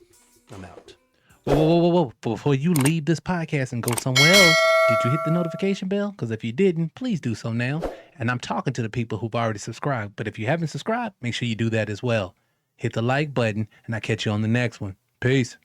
I'm out. Whoa. Before you leave this podcast and go somewhere else, did you hit the notification bell? Because if you didn't, please do so now. And I'm talking to the people who've already subscribed. But if you haven't subscribed, make sure you do that as well. Hit the like button, and I'll catch you on the next one. Peace.